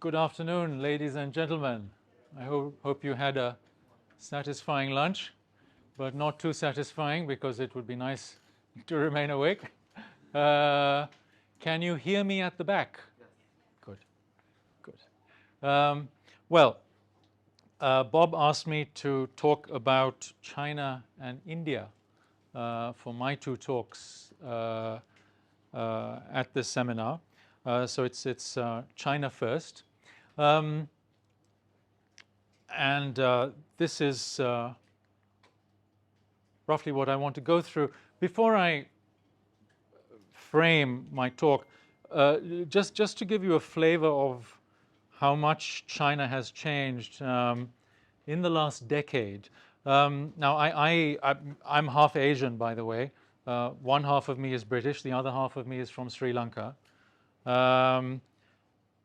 Good afternoon, ladies and gentlemen. I hope you had a satisfying lunch, but not too satisfying because it would be nice to remain awake. Can you hear me at the back? Yes. Good, good. Well, Bob asked me to talk about China and India for my two talks at this seminar. So it's China first. And this is roughly what I want to go through. Before I frame my talk, just to give you a flavor of how much China has changed in the last decade. Now, I'm half Asian, by the way. One half of me is British, the other half of me is from Sri Lanka.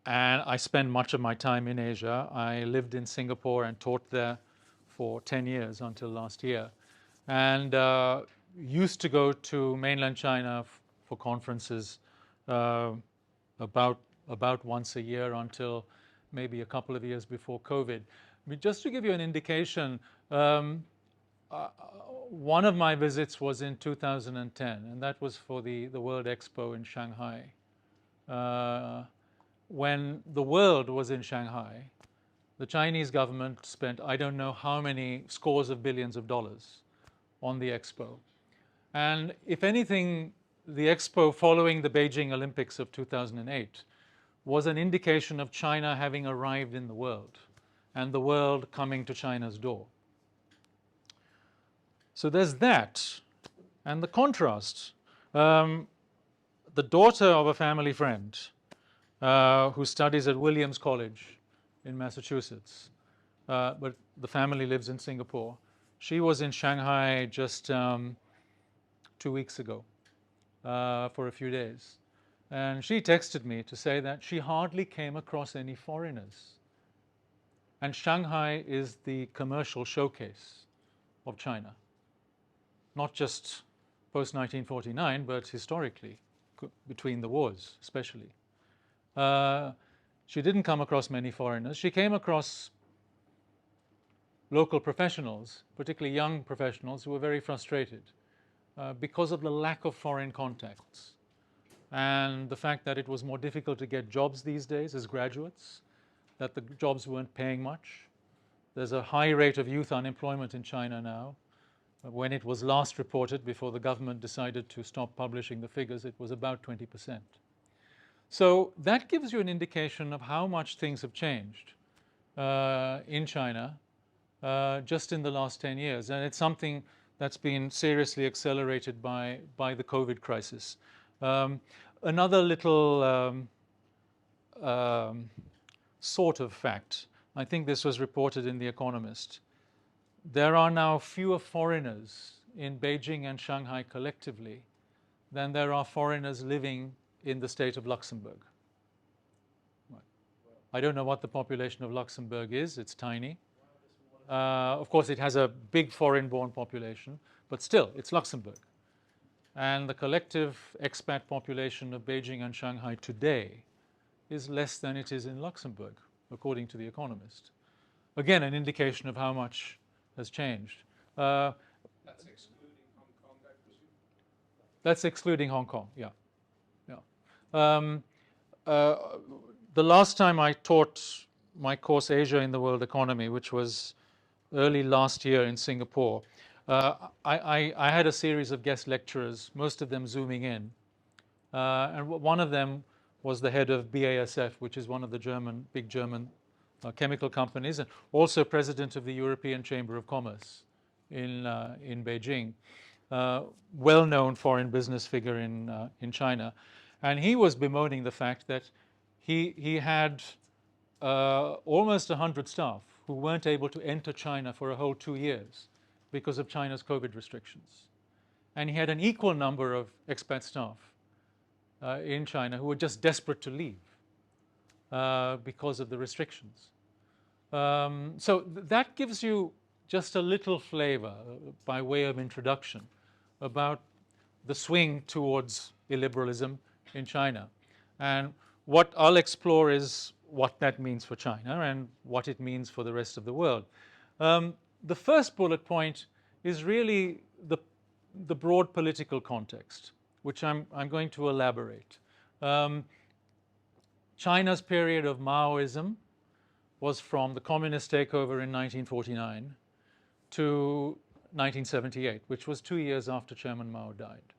And I spend much of my time in Asia. I lived in Singapore and taught there for 10 years until last year. And used to go to mainland China for conferences about once a year until maybe a couple of years before COVID. I mean, just to give you an indication, one of my visits was in 2010, and that was for the World Expo in Shanghai. When the world was in Shanghai, the Chinese government spent I don't know how many scores of billions of dollars on the expo. And if anything, the expo following the Beijing Olympics of 2008 was an indication of China having arrived in the world and the world coming to China's door. So there's that. And the contrast. The daughter of a family friend who studies at Williams College in Massachusetts, but the family lives in Singapore. She was in Shanghai just 2 weeks ago for a few days. And she texted me to say that she hardly came across any foreigners. And Shanghai is the commercial showcase of China, not just post-1949, but historically, between the wars especially. She didn't come across many foreigners. She came across local professionals, particularly young professionals, who were very frustrated because of the lack of foreign contacts and the fact that it was more difficult to get jobs these days as graduates, that the jobs weren't paying much. There's a high rate of youth unemployment in China now. When it was last reported, before the government decided to stop publishing the figures, it was about 20%. So that gives you an indication of how much things have changed in China just in the last 10 years. And it's something that's been seriously accelerated by the COVID crisis. Another little sort of fact, I think this was reported in The Economist. There are now fewer foreigners in Beijing and Shanghai collectively than there are foreigners living in the state of Luxembourg. I don't know what the population of Luxembourg is. It's tiny. Of course, it has a big foreign-born population, but still, it's Luxembourg. And the collective expat population of Beijing and Shanghai today is less than it is in Luxembourg, according to The Economist. Again, an indication of how much has changed. That's excluding Hong Kong, I presume? That's excluding Hong Kong, yeah. The last time I taught my course Asia in the World Economy, which was early last year in Singapore, I had a series of guest lecturers, most of them zooming in. And one of them was the head of BASF, which is one of the big German chemical companies, and also president of the European Chamber of Commerce in Beijing. Well-known foreign business figure in China. And he was bemoaning the fact that he had almost 100 staff who weren't able to enter China for a whole 2 years because of China's COVID restrictions. And he had an equal number of expat staff in China who were just desperate to leave because of the restrictions. So that gives you just a little flavor by way of introduction about the swing towards illiberalism in China. And what I'll explore is what that means for China and what it means for the rest of the world. The first bullet point is really the broad political context, which I'm going to elaborate. China's period of Maoism was from the communist takeover in 1949 to 1978, which was 2 years after Chairman Mao died.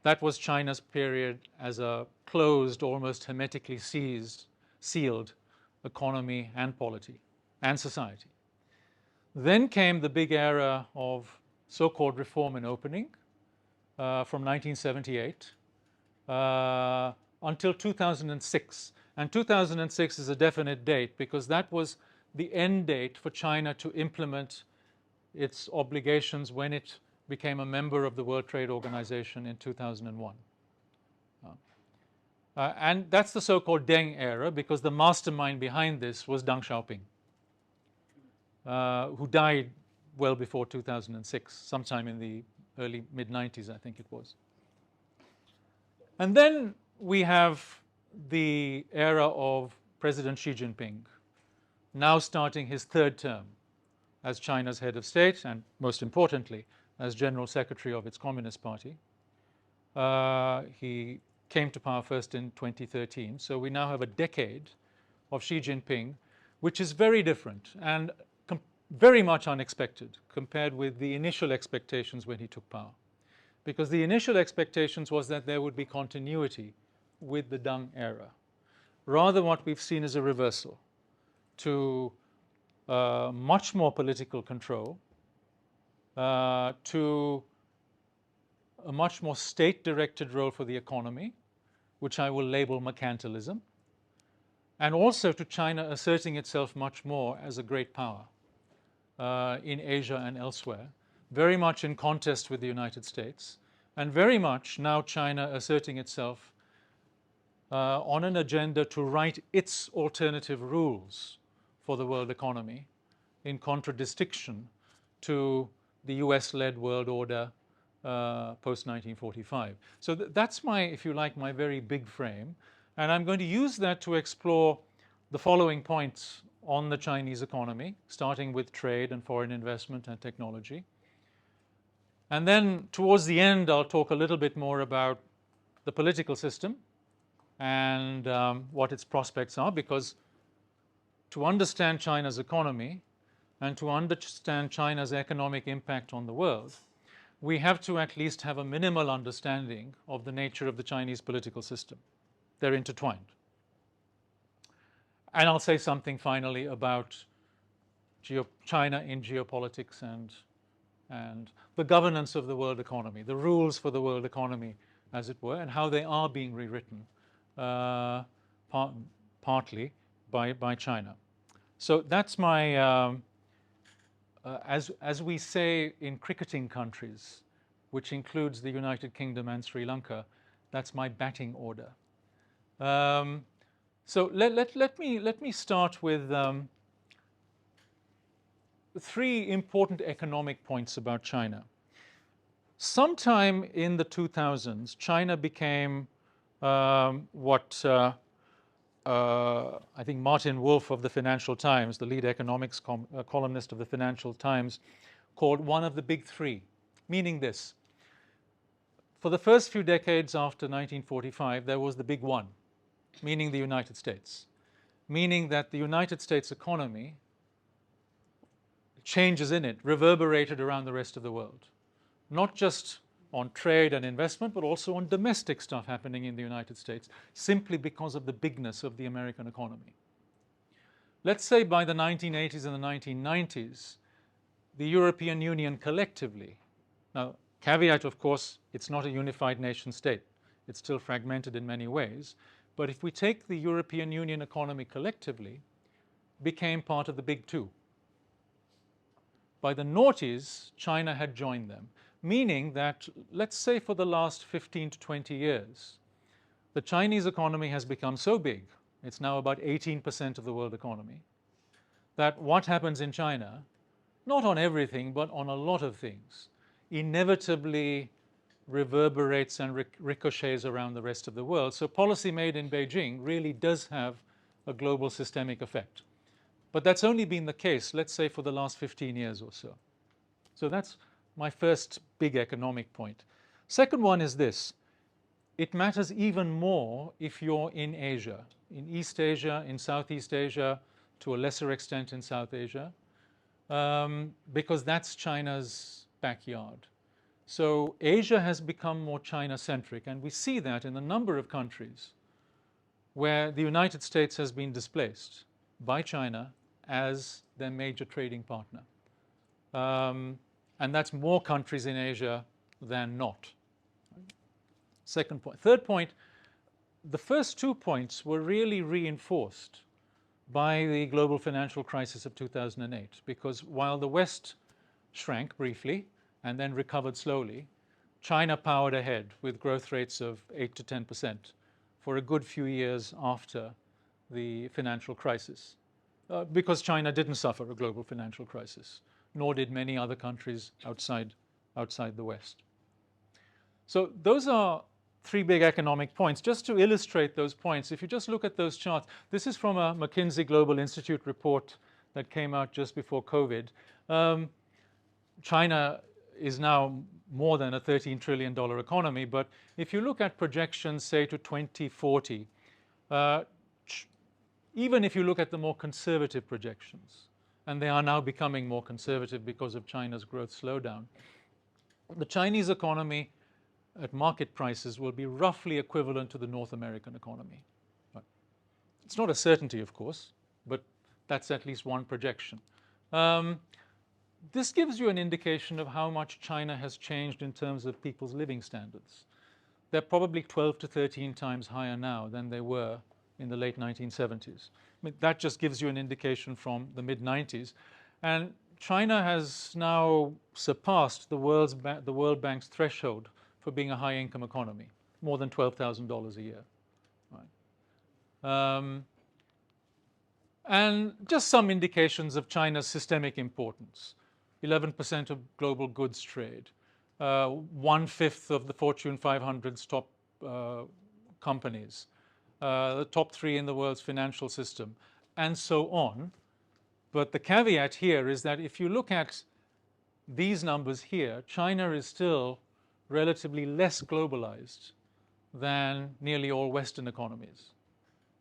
That was China's period as a closed, almost hermetically sealed economy and polity and society. Then came the big era of so-called reform and opening from 1978 until 2006. And 2006 is a definite date because that was the end date for China to implement its obligations when it became a member of the World Trade Organization in 2001. And that's the so-called Deng era because the mastermind behind this was Deng Xiaoping, who died well before 2006, sometime in the early mid-90s, I think it was. And then we have the era of President Xi Jinping, now starting his third term as China's head of state and, most importantly, as General Secretary of its Communist Party. He came to power first in 2013, so we now have a decade of Xi Jinping, which is very different and very much unexpected compared with the initial expectations when he took power. Because the initial expectations was that there would be continuity with the Deng era. Rather, what we've seen is a reversal to much more political control, to a much more state-directed role for the economy, which I will label mercantilism, and also to China asserting itself much more as a great power in Asia and elsewhere, very much in contest with the United States, and very much now China asserting itself on an agenda to write its alternative rules for the world economy in contradistinction to the US-led world order post-1945. So that's my, if you like, my very big frame. And I'm going to use that to explore the following points on the Chinese economy, starting with trade and foreign investment and technology. And then towards the end, I'll talk a little bit more about the political system and what its prospects are, because to understand China's economy and to understand China's economic impact on the world, we have to at least have a minimal understanding of the nature of the Chinese political system. They're intertwined. And I'll say something finally about China in geopolitics and the governance of the world economy, the rules for the world economy, as it were, and how they are being rewritten partly by China. So that's my, as we say in cricketing countries, which includes the United Kingdom and Sri Lanka, that's my batting order. So let me start with three important economic points about China. Sometime in the 2000s, China became what I think Martin Wolf of the Financial Times, the lead economics columnist of the Financial Times, called one of the big three, meaning this. For the first few decades after 1945, there was the big one, meaning the United States, meaning that the United States economy, changes in it, reverberated around the rest of the world, not just on trade and investment, but also on domestic stuff happening in the United States, simply because of the bigness of the American economy. Let's say by the 1980s and the 1990s, the European Union collectively, now caveat of course, it's not a unified nation state, it's still fragmented in many ways, but if we take the European Union economy collectively, became part of the big two. By the noughties, China had joined them, meaning that, let's say for the last 15 to 20 years, the Chinese economy has become so big, it's now about 18% of the world economy, that what happens in China, not on everything, but on a lot of things, inevitably reverberates and ricochets around the rest of the world. So policy made in Beijing really does have a global systemic effect. But that's only been the case, let's say, for the last 15 years or so. So that's my first big economic point. Second one is this. It matters even more if you're in Asia, in East Asia, in Southeast Asia, to a lesser extent in South Asia, because that's China's backyard. So Asia has become more China-centric, and we see that in a number of countries where the United States has been displaced by China as their major trading partner. And that's more countries in Asia than not. Second point. Third point, the first 2 points were really reinforced by the global financial crisis of 2008, because while the West shrank briefly and then recovered slowly, China powered ahead with growth rates of 8 to 10% for a good few years after the financial crisis, because China didn't suffer a global financial crisis, nor did many other countries outside the West. So those are 3 big economic points. Just to illustrate those points, if you just look at those charts, this is from a McKinsey Global Institute report that came out just before COVID. China is now more than a $13 trillion economy, but if you look at projections, say, to 2040, even if you look at the more conservative projections, and they are now becoming more conservative because of China's growth slowdown, the Chinese economy at market prices will be roughly equivalent to the North American economy. Right. It's not a certainty, of course, but that's at least one projection. This gives you an indication of how much China has changed in terms of people's living standards. They're probably 12 to 13 times higher now than they were in the late 1970s. I mean, that just gives you an indication from the mid-90s. And China has now surpassed the World Bank's threshold for being a high-income economy, more than $12,000 a year. Right. And just some indications of China's systemic importance. 11% of global goods trade, 1/5 of the Fortune 500's top companies, the top 3 in the world's financial system, and so on. But the caveat here is that if you look at these numbers here, China is still relatively less globalized than nearly all Western economies.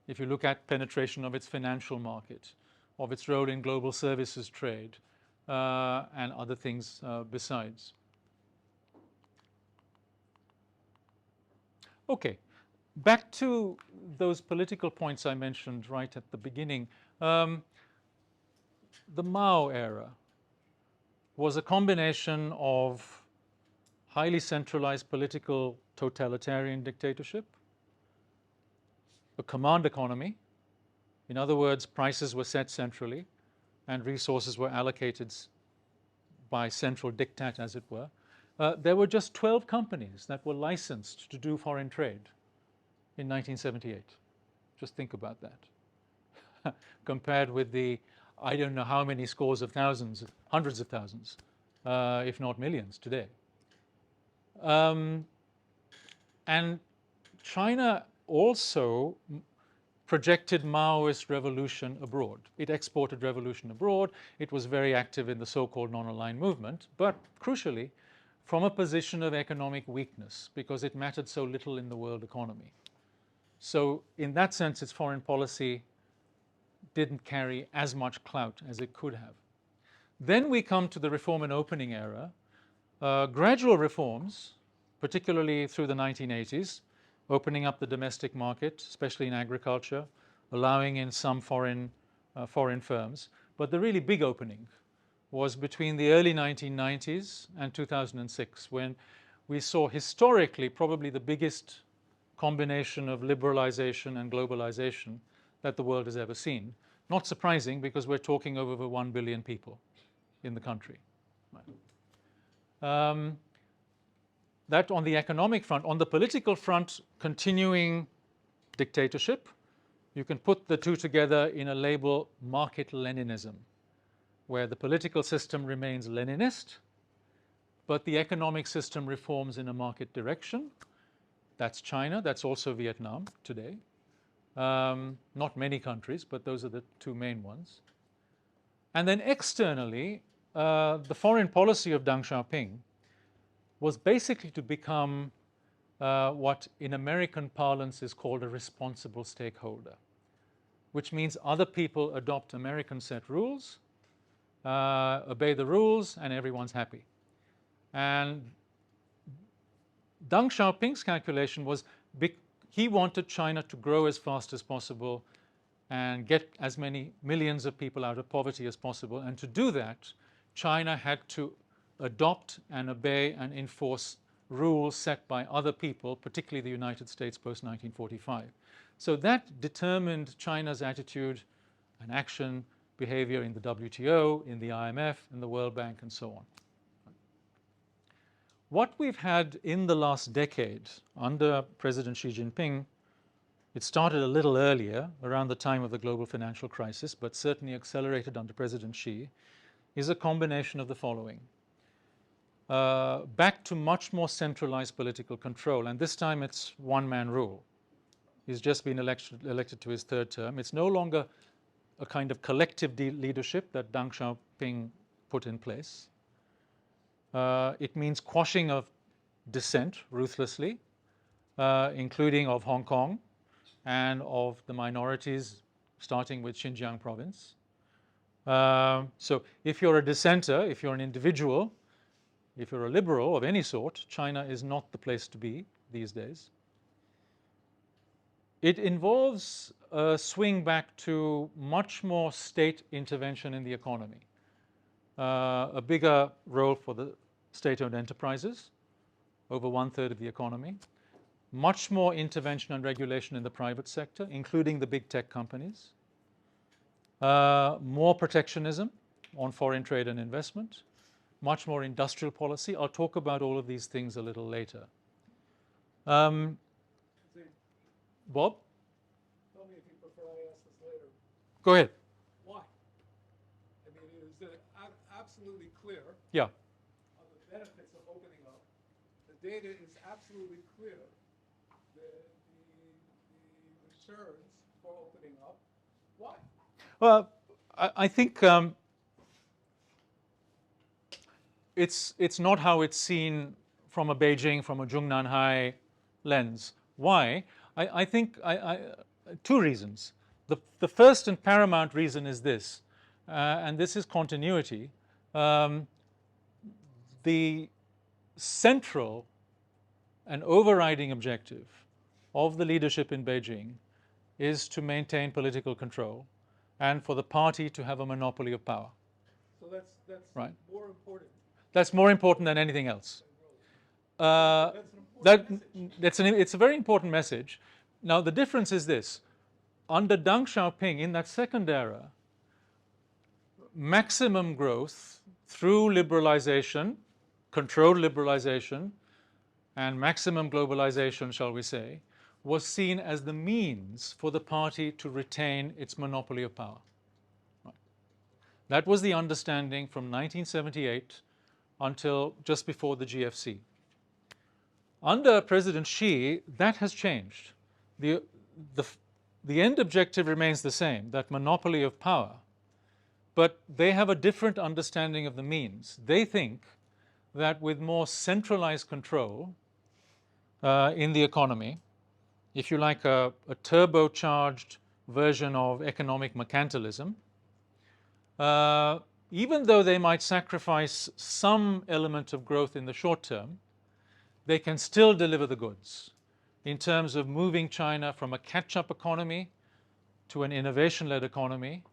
If you look at penetration of its financial market, of its role in global services trade, and other things besides. Okay, back to those political points I mentioned right at the beginning. The Mao era was a combination of highly centralized political totalitarian dictatorship, a command economy. In other words, prices were set centrally and resources were allocated by central diktat, as it were. There were just 12 companies that were licensed to do foreign trade in 1978. Just think about that. Compared with the, I don't know how many scores of thousands, hundreds of thousands, if not millions today. And China also projected Maoist revolution abroad. It exported revolution abroad. It was very active in the so-called non-aligned movement, but crucially, from a position of economic weakness, because it mattered so little in the world economy. So in that sense, its foreign policy didn't carry as much clout as it could have. Then we come to the reform and opening era. Gradual reforms, particularly through the 1980s, opening up the domestic market, especially in agriculture, allowing in some foreign firms. But the really big opening was between the early 1990s and 2006, when we saw historically probably the biggest combination of liberalization and globalization that the world has ever seen. Not surprising, because we're talking of over 1 billion people in the country. Right. That on the economic front. On the political front, continuing dictatorship. You can put the two together in a label, market Leninism, where the political system remains Leninist, but the economic system reforms in a market direction. That's China. That's also Vietnam today. Not many countries, but those are the two main ones. And then externally, the foreign policy of Deng Xiaoping was basically to become what in American parlance is called a responsible stakeholder, which means other people adopt American set rules, obey the rules, and everyone's happy. And Deng Xiaoping's calculation was he wanted China to grow as fast as possible and get as many millions of people out of poverty as possible. And to do that, China had to adopt and obey and enforce rules set by other people, particularly the United States post-1945. So that determined China's attitude and action, behavior in the WTO, in the IMF, in the World Bank, and so on. What we've had in the last decade under President Xi Jinping, it started a little earlier, around the time of the global financial crisis, but certainly accelerated under President Xi, is a combination of the following. Back to much more centralized political control, and this time it's one-man rule. He's just been elected to his third term. It's no longer a kind of collective leadership that Deng Xiaoping put in place. It means quashing of dissent ruthlessly, including of Hong Kong and of the minorities, starting with Xinjiang province. So if you're a dissenter, if you're an individual, if you're a liberal of any sort, China is not the place to be these days. It involves a swing back to much more state intervention in the economy, a bigger role for the state-owned enterprises, over 1/3 of the economy, much more intervention and regulation in the private sector, including the big tech companies, more protectionism on foreign trade and investment, much more industrial policy. I'll talk about all of these things a little later. Bob? Tell me if you prefer I ask this later. Go ahead. Why? I mean, is it absolutely clear Yeah. of the benefits of opening up? The data is absolutely clear. The returns for opening up. Why? Well, I think it's not how it's seen from a Beijing, from a Zhongnanhai lens. Why? I think two reasons. The first and paramount reason is this, and this is continuity. The central and overriding objective of the leadership in Beijing is to maintain political control and for the party to have a monopoly of power. So that's right. more important. That's more important than anything else. That's an important message. It's a very important message. Now, the difference is this. Under Deng Xiaoping, in that second era, maximum growth through liberalization, controlled liberalization, and maximum globalization, shall we say, was seen as the means for the party to retain its monopoly of power. Right. That was the understanding from 1978 until just before the GFC. Under President Xi, that has changed. The end objective remains the same, that monopoly of power, but they have a different understanding of the means. They think that with more centralized control in the economy, if you like, a turbocharged version of economic mercantilism, even though they might sacrifice some element of growth in the short term, they can still deliver the goods in terms of moving China from a catch-up economy to an innovation-led economy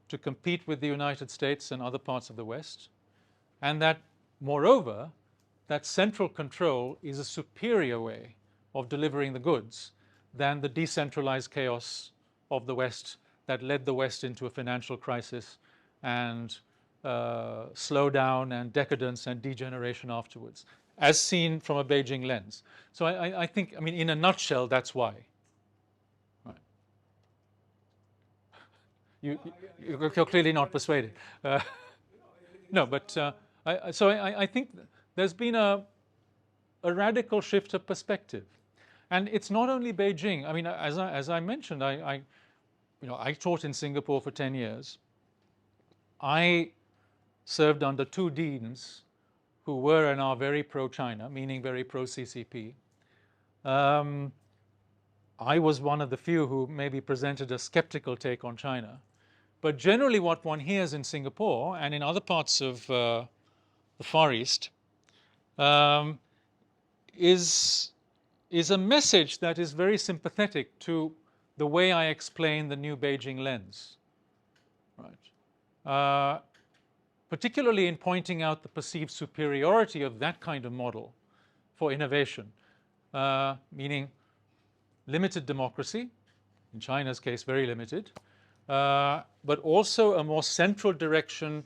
to compete with the United States and other parts of the West. And that, moreover, that central control is a superior way of delivering the goods than the decentralized chaos of the West that led the West into a financial crisis and slowdown and decadence and degeneration afterwards, as seen from a Beijing lens. So I think, I mean, in a nutshell, that's why. Right. You're clearly not persuaded. No, but I think there's been a radical shift of perspective. And it's not only Beijing. I mean, as I mentioned, I taught in Singapore for 10 years. I served under two deans who were and are very pro-China, meaning very pro-CCP. I was one of the few who maybe presented a skeptical take on China. But generally what one hears in Singapore and in other parts of the Far East is a message that is very sympathetic to the way I explain the new Beijing lens. Right? Particularly in pointing out the perceived superiority of that kind of model for innovation, meaning limited democracy, in China's case very limited, but also a more central direction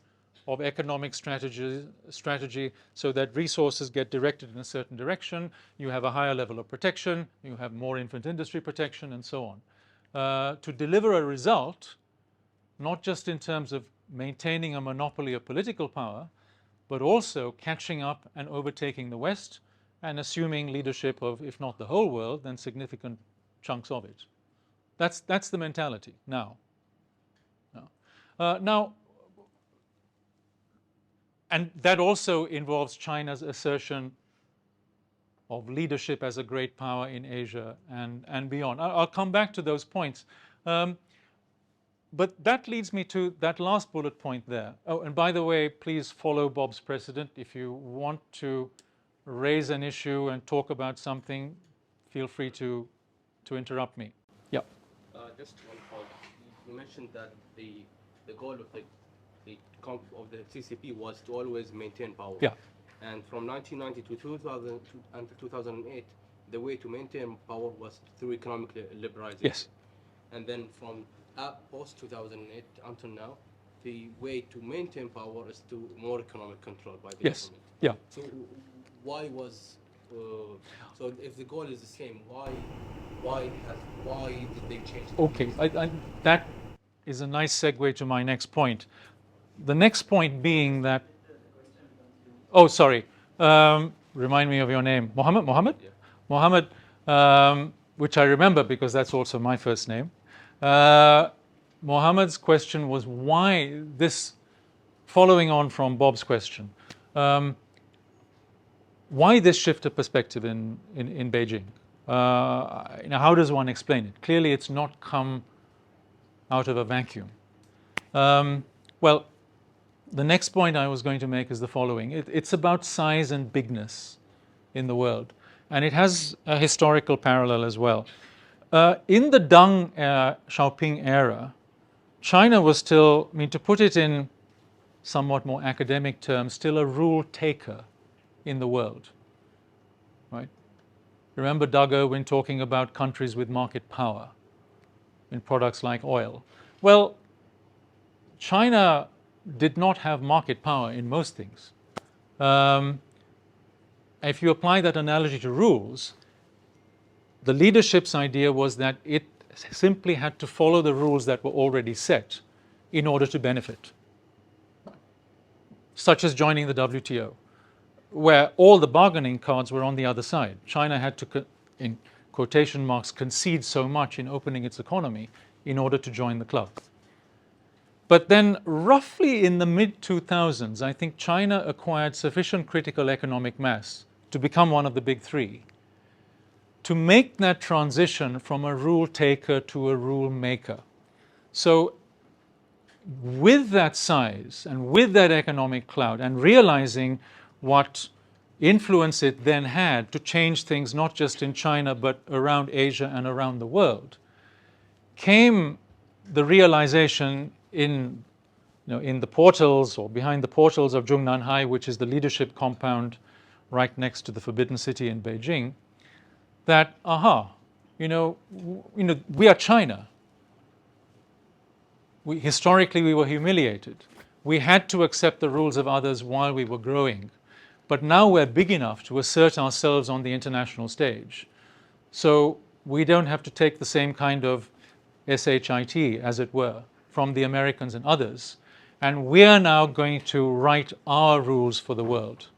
of economic strategy so that resources get directed in a certain direction, you have a higher level of protection, you have more infant industry protection, and so on. To deliver a result, not just in terms of maintaining a monopoly of political power, but also catching up and overtaking the West and assuming leadership of, if not the whole world, then significant chunks of it. That's the mentality now. Now, and that also involves China's assertion of leadership as a great power in Asia and beyond. I'll come back to those points. But that leads me to that last bullet point there. Oh, and by the way, please follow Bob's precedent. If you want to raise an issue and talk about something, feel free to interrupt me. Yeah. Just one point. You mentioned that the goal of the CCP was to always maintain power. Yeah. And from 1990 to 2000 until 2008, the way to maintain power was through economic liberalization. Yes. And then from post 2008 until now, the way to maintain power is to more economic control by the government. Yeah. So why was so if the goal is the same, why did they change it? Okay, that is a nice segue to my next point. The next point being that, oh, sorry, remind me of your name. Mohammed? Yeah. Mohammed, which I remember because that's also my first name. Mohammed's question was why this, following on from Bob's question, why this shift of perspective in Beijing? How does one explain it? Clearly, it's not come out of a vacuum. Well, the next point I was going to make is the following. It's about size and bigness in the world. And it has a historical parallel as well. In the Deng Xiaoping era, China was still, to put it in somewhat more academic terms, still a rule taker in the world. Right? Remember Doug Irwin talking about countries with market power in products like oil. Well, China did not have market power in most things. If you apply that analogy to rules, the leadership's idea was that it simply had to follow the rules that were already set in order to benefit, such as joining the WTO, where all the bargaining cards were on the other side. China had to, in quotation marks, concede so much in opening its economy in order to join the club. But then roughly in the mid-2000s, I think China acquired sufficient critical economic mass to become one of the big three, to make that transition from a rule taker to a rule maker. So with that size and with that economic clout and realizing what influence it then had to change things not just in China but around Asia and around the world, came the realization in the portals or behind the portals of Zhongnanhai, which is the leadership compound right next to the Forbidden City in Beijing, that, we are China. Historically, we were humiliated. We had to accept the rules of others while we were growing. But now we're big enough to assert ourselves on the international stage. So we don't have to take the same kind of SHIT, as it were, from the Americans and others. And we're now going to write our rules for the world.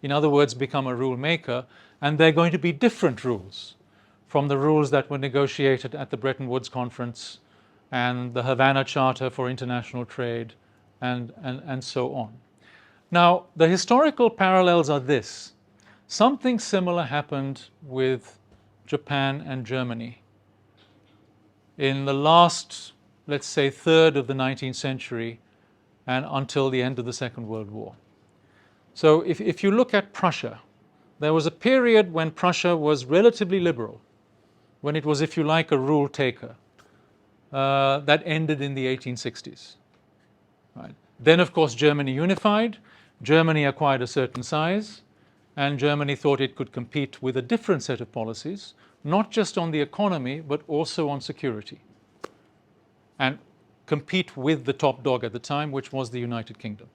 in other words, become a rule maker, and they're going to be different rules from the rules that were negotiated at the Bretton Woods Conference and the Havana Charter for International Trade, and so on. Now, the historical parallels are this. Something similar happened with Japan and Germany in the last, let's say, third of the 19th century and until the end of the Second World War. So if you look at Prussia, there was a period when Prussia was relatively liberal, when it was, if you like, a rule taker. That ended in the 1860s. Right. Then, of course, Germany unified. Germany acquired a certain size, and Germany thought it could compete with a different set of policies, not just on the economy, but also on security, and compete with the top dog at the time, which was the United Kingdom.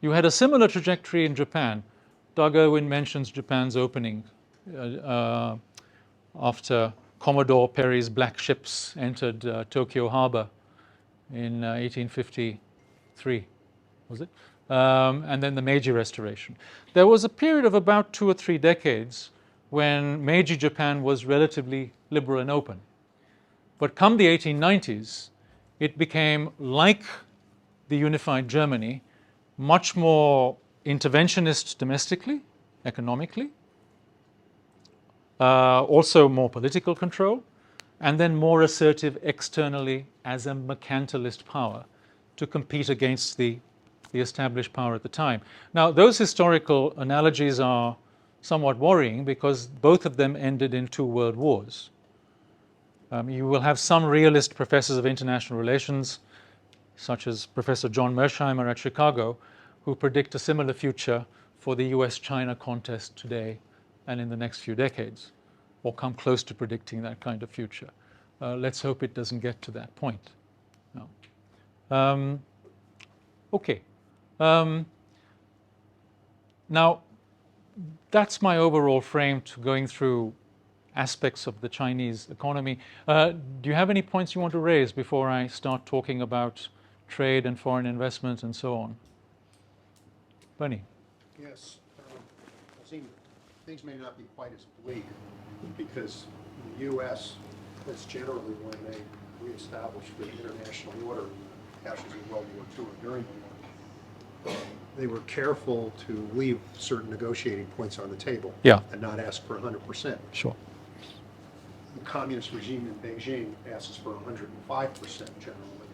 You had a similar trajectory in Japan. Doug Irwin mentions Japan's opening after Commodore Perry's black ships entered Tokyo Harbor in 1853, was it? And then the Meiji Restoration. There was a period of about 2 or 3 decades when Meiji Japan was relatively liberal and open. But come the 1890s, it became, like the unified Germany, much more interventionist domestically, economically, also more political control, and then more assertive externally as a mercantilist power to compete against the established power at the time. Now, those historical analogies are somewhat worrying because both of them ended in 2 world wars. You will have some realist professors of international relations, such as Professor John Mersheimer at Chicago, who predict a similar future for the US-China contest today and in the next few decades, or come close to predicting that kind of future. Let's hope it doesn't get to that point. No. Okay. Now, that's my overall frame to going through aspects of the Chinese economy. Do you have any points you want to raise before I start talking about trade and foreign investment and so on? Bernie? Yes. Razeen, things may not be quite as bleak because in the U.S., that's generally when they reestablished the international order, ashes in World War II and during the war. They were careful to leave certain negotiating points on the table, Yeah. and not ask for 100%. Sure. The communist regime in Beijing asks for 105% generally.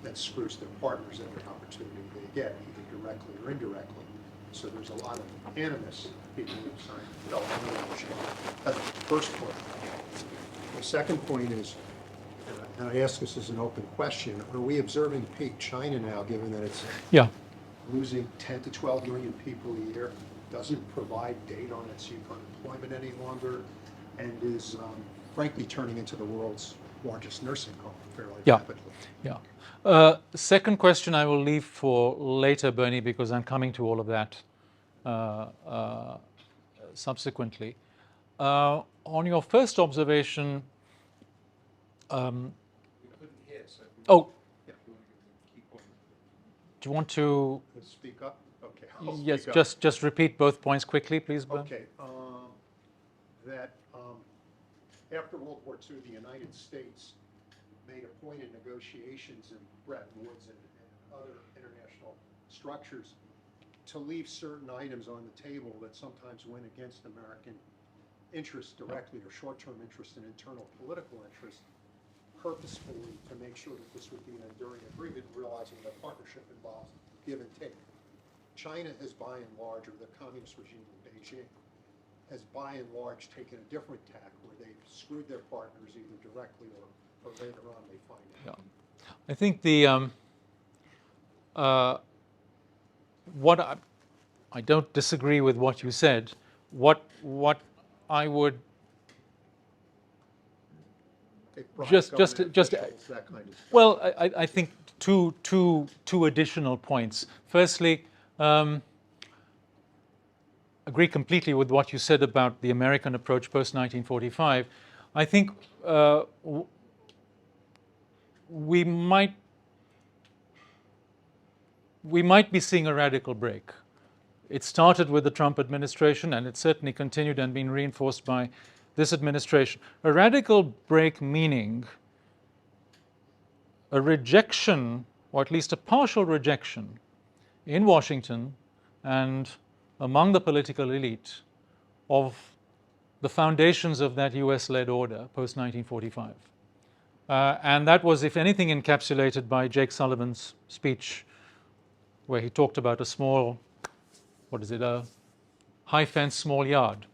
That screws their partners every opportunity they get, either directly or indirectly. So there's a lot of animus people who sign development regime. That's the first point. The second point is, and I ask this as an open question, are we observing peak China now, given that it's Yeah. losing 10 to 12 million people a year, doesn't provide data on its youth unemployment any longer, and is frankly turning into the world's largest nursing home fairly rapidly? Yeah. Second question I will leave for later, Bernie, because I'm coming to all of that subsequently. On your first observation, oh, do you want to? Speak up? Okay. I'll Yes, speak up. just repeat both points quickly, please, Bernie. Okay. That after World War II, the United States made a point in negotiations in Bretton Woods and other international structures to leave certain items on the table that sometimes went against American interests directly, or short-term interest and internal political interest, purposefully to make sure that this would be an enduring agreement, realizing that partnership involves give and take. China has by and large, or the communist regime in Beijing, has by and large taken a different tack where they've screwed their partners either directly or later on they find out. Yeah. I think the what I don't disagree with what you said. What I would just that kind of stuff. well, I think two additional points. Firstly, agree completely with what you said about the American approach post 1945. I think we might be seeing a radical break. It started with the Trump administration, and it certainly continued and been reinforced by this administration. A radical break meaning a rejection, or at least a partial rejection, in Washington and among the political elite of the foundations of that US-led order post-1945. And that was, if anything, encapsulated by Jake Sullivan's speech, where he talked about a small, a high fence, small yard,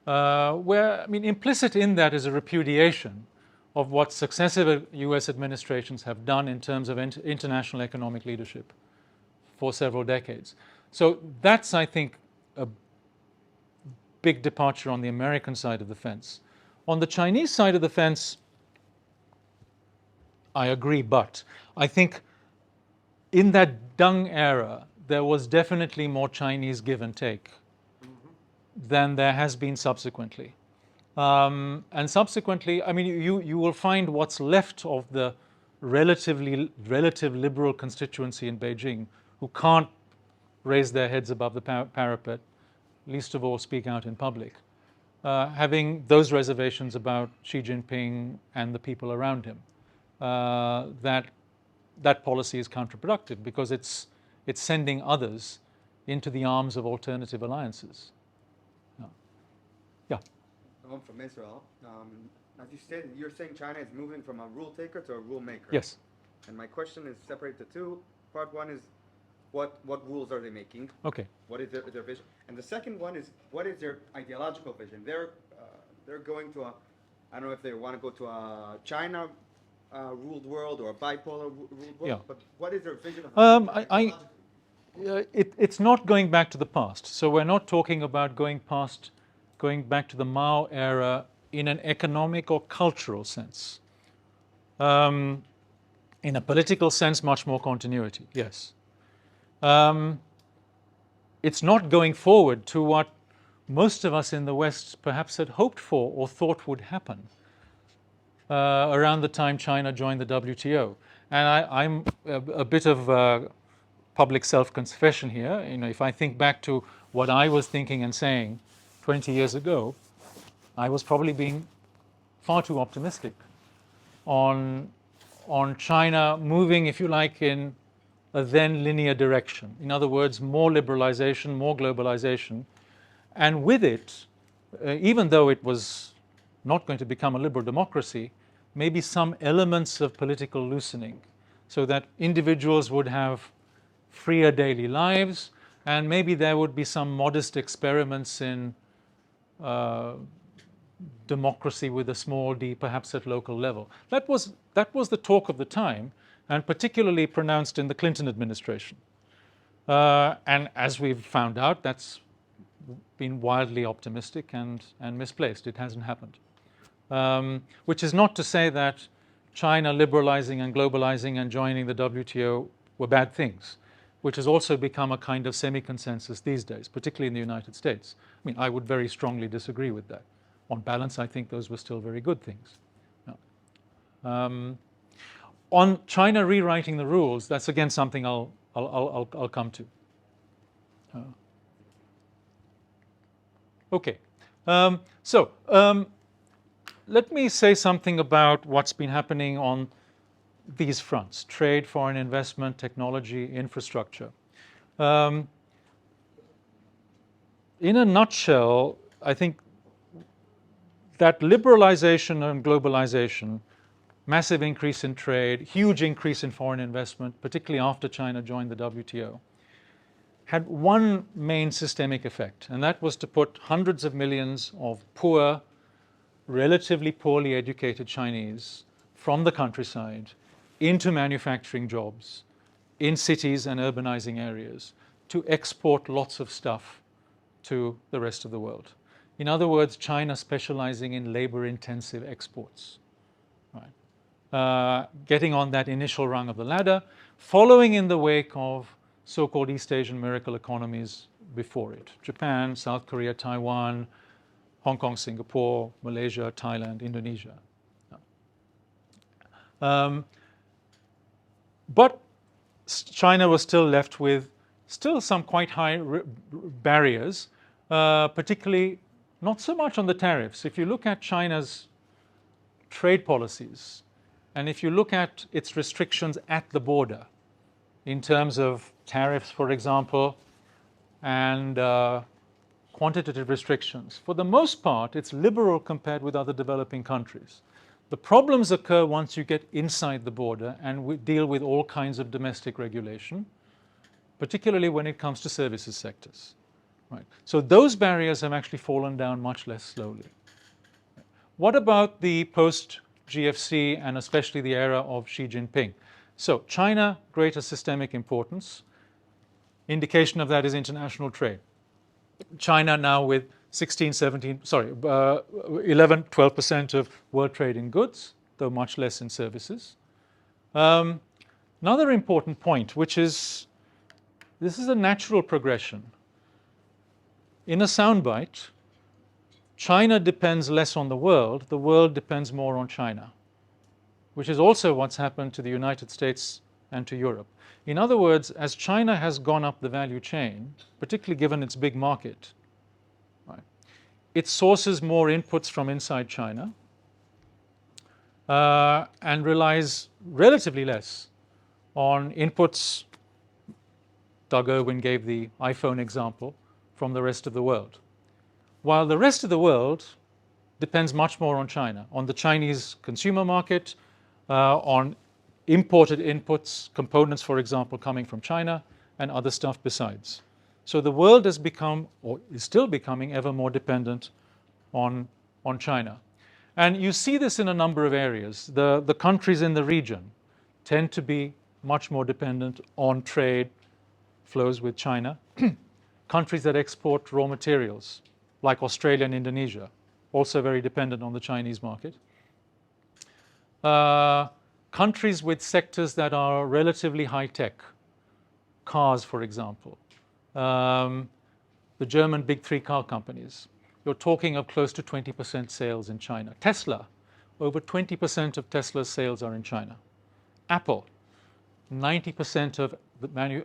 where, I mean, implicit in that is a repudiation of what successive US administrations have done in terms of international economic leadership for several decades. So that's, I think, a big departure on the American side of the fence. On the Chinese side of the fence, I agree, but I think in that Deng era, there was definitely more Chinese give and take than there has been subsequently. And subsequently, I mean, you will find what's left of the relative liberal constituency in Beijing who can't raise their heads above the parapet, least of all speak out in public, having those reservations about Xi Jinping and the people around him. That policy is counterproductive because it's sending others into the arms of alternative alliances. Yeah. I'm from Israel. As you stated, you're saying China is moving from a rule taker to a rule maker. Yes. And my question is separated to two. Part one is what rules are they making? Okay. What is their vision? And the second one is what is their ideological vision? They're going to I don't know if they want to go to a China ruled world or a bipolar ruled world. Yeah. But what is their vision of it's not going back to the past. So we're not talking about going back to the Mao era in an economic or cultural sense. In a political sense, much more continuity, yes. It's not going forward to what most of us in the West perhaps had hoped for or thought would happen around the time China joined the WTO. And I'm a bit of public self-confession here. You know, if I think back to what I was thinking and saying 20 years ago, I was probably being far too optimistic on China moving, if you like, in a then linear direction. In other words, more liberalization, more globalization, and with it, even though it was not going to become a liberal democracy, maybe some elements of political loosening, so that individuals would have freer daily lives, and maybe there would be some modest experiments in democracy with a small d, perhaps at local level. That was the talk of the time, and particularly pronounced in the Clinton administration. And as we've found out, that's been wildly optimistic and misplaced. It hasn't happened. Which is not to say that China liberalizing and globalizing and joining the WTO were bad things, which has also become a kind of semi-consensus these days, particularly in the United States. I mean, I would very strongly disagree with that. On balance, I think those were still very good things. On China rewriting the rules, that's again something I'll come to. Okay, let me say something about what's been happening on these fronts: trade, foreign investment, technology, infrastructure. In a nutshell, I think that liberalization and globalization, massive increase in trade, huge increase in foreign investment, particularly after China joined the WTO, had one main systemic effect, and that was to put hundreds of millions of poor, relatively poorly educated Chinese from the countryside into manufacturing jobs in cities and urbanizing areas to export lots of stuff to the rest of the world. In other words, China specializing in labor-intensive exports. Right. Getting on that initial rung of the ladder, following in the wake of so-called East Asian miracle economies before it: Japan, South Korea, Taiwan, Hong Kong, Singapore, Malaysia, Thailand, Indonesia. But China was still left with still some quite high barriers, particularly not so much on the tariffs. If you look at China's trade policies, and if you look at its restrictions at the border, in terms of tariffs, for example, and quantitative restrictions, for the most part, it's liberal compared with other developing countries. The problems occur once you get inside the border and we deal with all kinds of domestic regulation, particularly when it comes to services sectors. Right. So those barriers have actually fallen down much less slowly. What about the post-GFC and especially the era of Xi Jinping? So China, greater systemic importance. Indication of that is international trade. China now with 11, 12% of world trade in goods, though much less in services. Another important point, which is, this is a natural progression. In a soundbite, China depends less on the world depends more on China, which is also what's happened to the United States and to Europe. In other words, as China has gone up the value chain, particularly given its big market, right, it sources more inputs from inside China and relies relatively less on inputs. Doug Irwin gave the iPhone example, from the rest of the world. While the rest of the world depends much more on China, on the Chinese consumer market, on imported inputs, components, for example, coming from China, and other stuff besides. So the world has become, or is still becoming, ever more dependent on China. And you see this in a number of areas. The countries in the region tend to be much more dependent on trade flows with China. Countries that export raw materials, like Australia and Indonesia, also very dependent on the Chinese market. Countries with sectors that are relatively high-tech, cars, for example, the German big three car companies, you're talking of close to 20% sales in China. Tesla, over 20% of Tesla's sales are in China. Apple, 90% of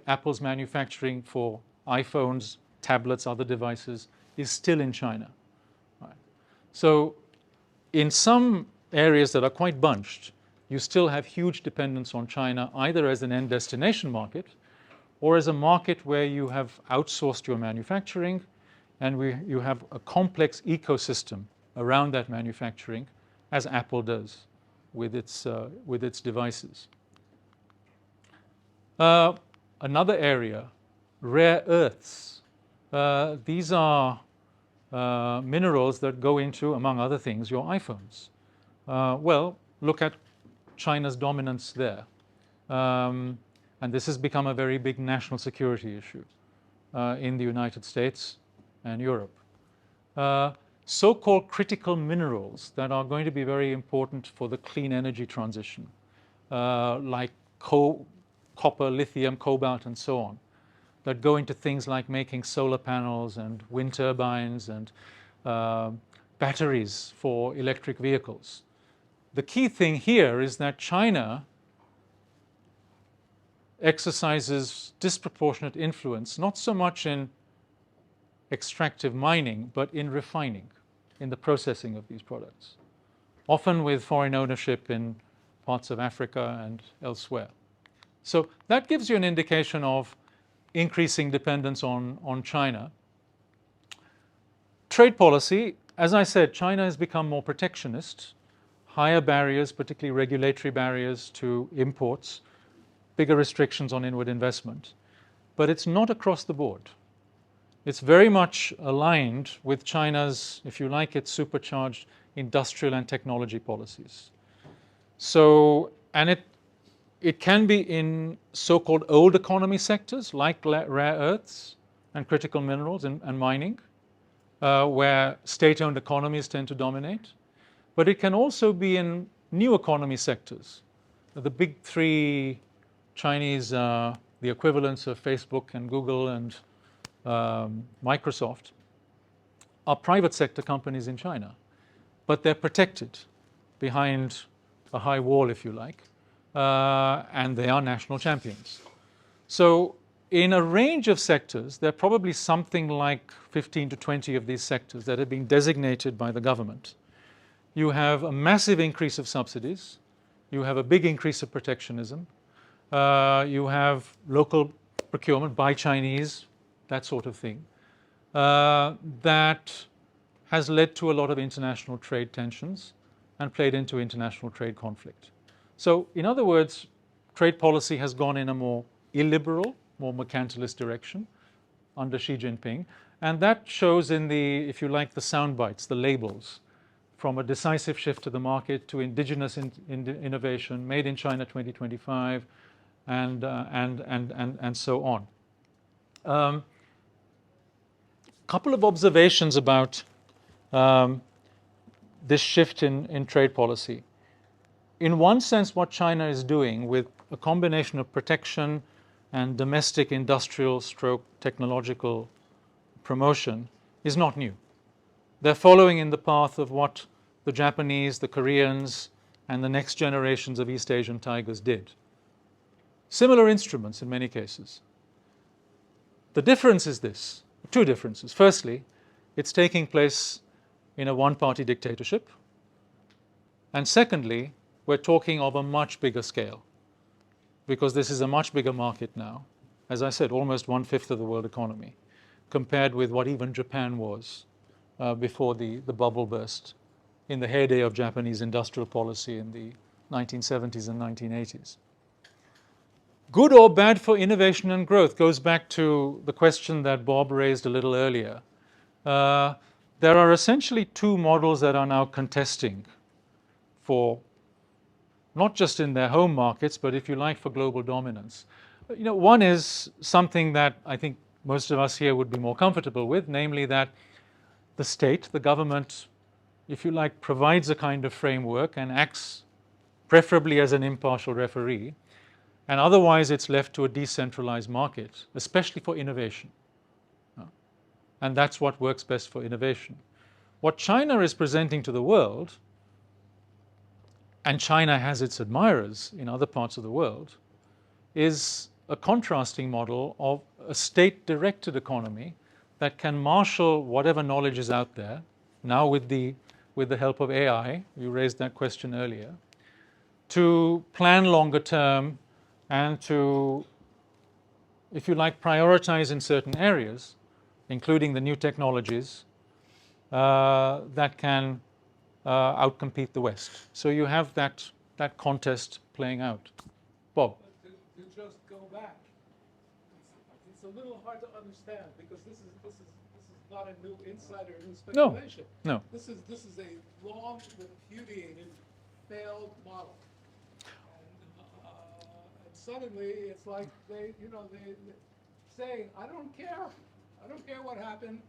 Apple's manufacturing for iPhones, tablets, other devices is still in China. Right. So in some areas that are quite bunched, you still have huge dependence on China, either as an end destination market or as a market where you have outsourced your manufacturing and you have a complex ecosystem around that manufacturing, as Apple does with its devices. Another area, rare earths. These are minerals that go into, among other things, your iPhones. Well, look at China's dominance there. And this has become a very big national security issue in the United States and Europe. So-called critical minerals that are going to be very important for the clean energy transition, like copper, lithium, cobalt, and so on, that go into things like making solar panels and wind turbines and batteries for electric vehicles. The key thing here is that China exercises disproportionate influence, not so much in extractive mining, but in refining, in the processing of these products, often with foreign ownership in parts of Africa and elsewhere. So that gives you an indication of increasing dependence on China. Trade policy, as I said, China has become more protectionist, higher barriers, particularly regulatory barriers to imports, bigger restrictions on inward investment. But it's not across the board. It's very much aligned with China's, if you like, its supercharged industrial and technology policies. So, and it can be in so-called old economy sectors like rare earths and critical minerals and mining, where state-owned economies tend to dominate. But it can also be in new economy sectors. The big three Chinese, the equivalents of Facebook and Google and Microsoft, are private sector companies in China, but they're protected behind a high wall, if you like, and they are national champions. So in a range of sectors, there are probably something like 15 to 20 of these sectors that have been designated by the government. You have a massive increase of subsidies. You have a big increase of protectionism. You have local procurement by Chinese, that sort of thing, that has led to a lot of international trade tensions and played into international trade conflict. So, in other words, trade policy has gone in a more illiberal, more mercantilist direction under Xi Jinping, and that shows in the, if you like, the sound bites, the labels, from a decisive shift to the market to indigenous innovation, made in China 2025, and so on. Couple of observations about this shift in trade policy. In one sense, what China is doing with a combination of protection and domestic industrial stroke technological promotion is not new. They're following in the path of what the Japanese, the Koreans, and the next generations of East Asian tigers did. Similar instruments in many cases. The difference is this, two differences. Firstly, it's taking place in a one-party dictatorship. And secondly, we're talking of a much bigger scale, because this is a much bigger market now. As I said, almost 1/5 of the world economy, compared with what even Japan was before the bubble burst in the heyday of Japanese industrial policy in the 1970s and 1980s. Good or bad for innovation and growth goes back to the question that Bob raised a little earlier. There are essentially two models that are now contesting for not just in their home markets, but if you like, for global dominance. One is something that I think most of us here would be more comfortable with, namely that the state, the government, if you like, provides a kind of framework and acts preferably as an impartial referee, and otherwise it's left to a decentralized market, especially for innovation. And that's what works best for innovation. What China is presenting to the world, and China has its admirers in other parts of the world, is a contrasting model of a state-directed economy that can marshal whatever knowledge is out there, now with the help of AI, you raised that question earlier, to plan longer term and to, if you like, prioritize in certain areas, including the new technologies, that can outcompete the West. So you have that contest playing out. Bob? But to just go back, it's a little hard to understand, because this is not a new insider, new speculation. No. This is a long repudiated, failed model. And suddenly it's like they saying, I don't care what happened.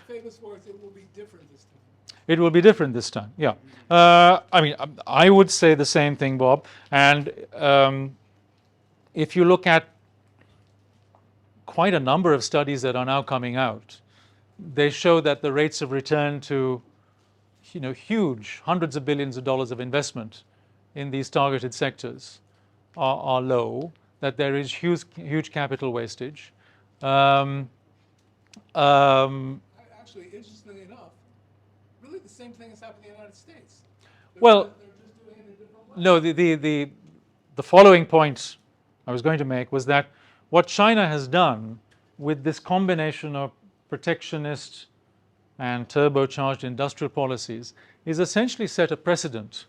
Famous words, it will be different this time. It will be different this time, yeah. I would say the same thing, Bob. And if you look at quite a number of studies that are now coming out, they show that the rates of return to, huge hundreds of billions of dollars of investment in these targeted sectors are low, that there is huge capital wastage. Actually, interestingly enough, really the same thing has happened in the United States. Well, they're just doing it in a different way. no, the following point I was going to make was that what China has done with this combination of protectionist and turbocharged industrial policies is essentially set a precedent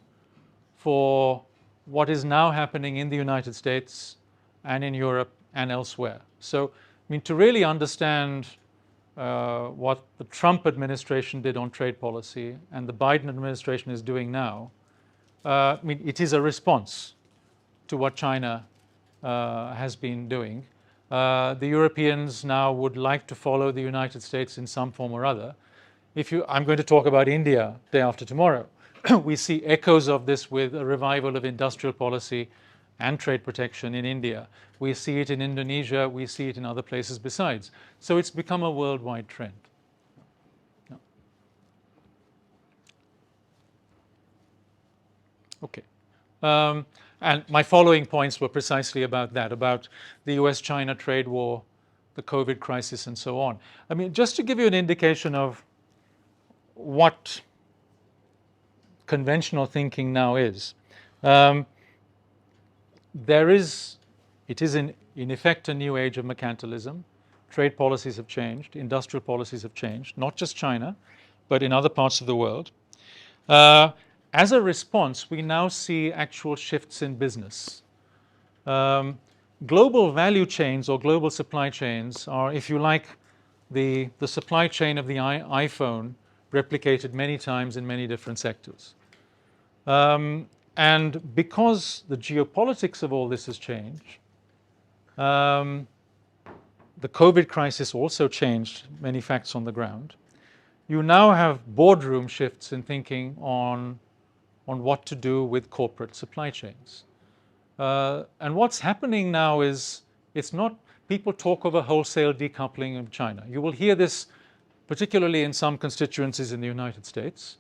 for what is now happening in the United States and in Europe and elsewhere. So, to really understand what the Trump administration did on trade policy and the Biden administration is doing now, it is a response to what China has been doing. The Europeans now would like to follow the United States in some form or other. I'm going to talk about India day after tomorrow. We see echoes of this with a revival of industrial policy and trade protection in India. We see it in Indonesia. We see it in other places besides. So it's become a worldwide trend. Yeah. Okay. And my following points were precisely about that, about the US-China trade war, the COVID crisis, and so on. I mean, just to give you an indication of what conventional thinking now is, it is in effect a new age of mercantilism. Trade policies have changed, industrial policies have changed, not just China, but in other parts of the world. As a response, we now see actual shifts in business. Global value chains or global supply chains are, if you like, the supply chain of the iPhone replicated many times in many different sectors. And because the geopolitics of all this has changed, the COVID crisis also changed many facts on the ground. You now have boardroom shifts in thinking on what to do with corporate supply chains. And what's happening now is, it's not, people talk of a wholesale decoupling of China. You will hear this particularly in some constituencies in the United States,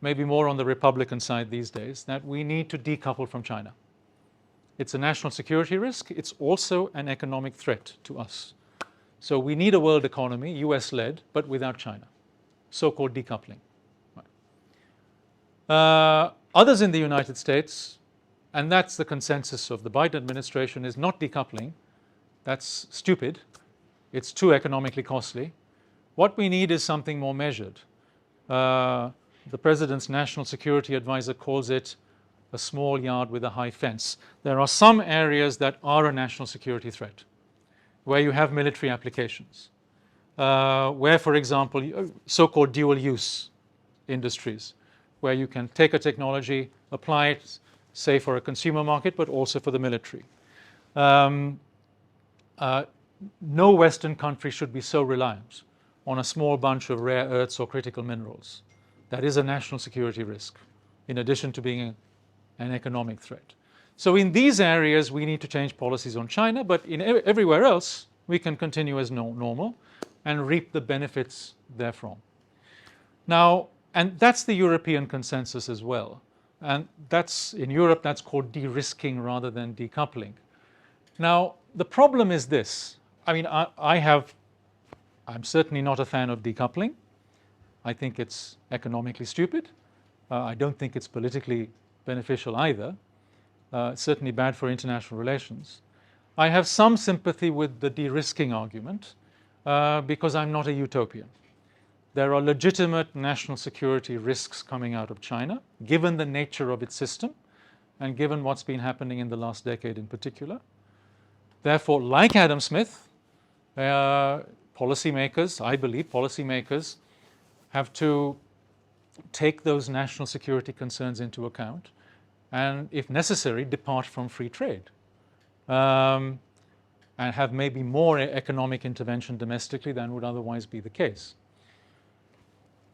maybe more on the Republican side these days, that we need to decouple from China. It's a national security risk. It's also an economic threat to us. So we need a world economy, US-led, but without China, so-called decoupling. Others in the United States, and that's the consensus of the Biden administration, is not decoupling. That's stupid. It's too economically costly. What we need is something more measured. The president's national security advisor calls it a small yard with a high fence. There are some areas that are a national security threat, where you have military applications, where, for example, so-called dual-use industries, where you can take a technology, apply it, say, for a consumer market, but also for the military. No Western country should be so reliant on a small bunch of rare earths or critical minerals. That is a national security risk, in addition to being an economic threat. So in these areas, we need to change policies on China, but in everywhere else, we can continue as normal and reap the benefits therefrom. Now, and that's the European consensus as well. And that's, in Europe, that's called de-risking rather than decoupling. Now, the problem is this. I mean, I'm certainly not a fan of decoupling. I think it's economically stupid. I don't think it's politically beneficial either. It's certainly bad for international relations. I have some sympathy with the de-risking argument because I'm not a utopian. There are legitimate national security risks coming out of China, given the nature of its system and given what's been happening in the last decade in particular. Therefore, like Adam Smith, policymakers, I believe policymakers, have to take those national security concerns into account and, if necessary, depart from free trade and have maybe more economic intervention domestically than would otherwise be the case.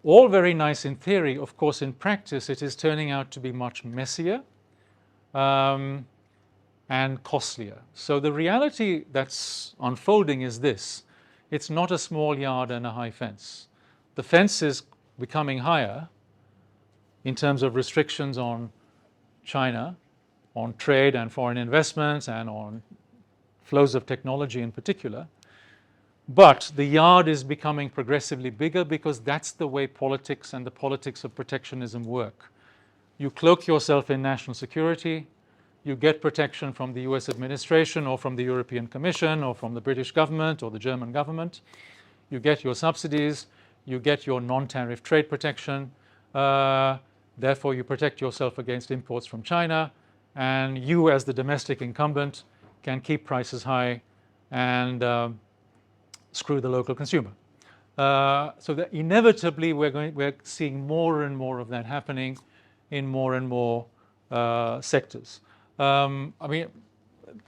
All very nice in theory. Of course, in practice, it is turning out to be much messier and costlier. So the reality that's unfolding is this. It's not a small yard and a high fence. The fence is becoming higher in terms of restrictions on China, on trade and foreign investments, and on flows of technology in particular. But the yard is becoming progressively bigger because that's the way politics and the politics of protectionism work. You cloak yourself in national security, you get protection from the US administration or from the European Commission or from the British government or the German government. You get your subsidies, you get your non-tariff trade protection, therefore you protect yourself against imports from China, and you as the domestic incumbent can keep prices high and screw the local consumer. So that inevitably we're seeing more and more of that happening in more and more sectors. I mean,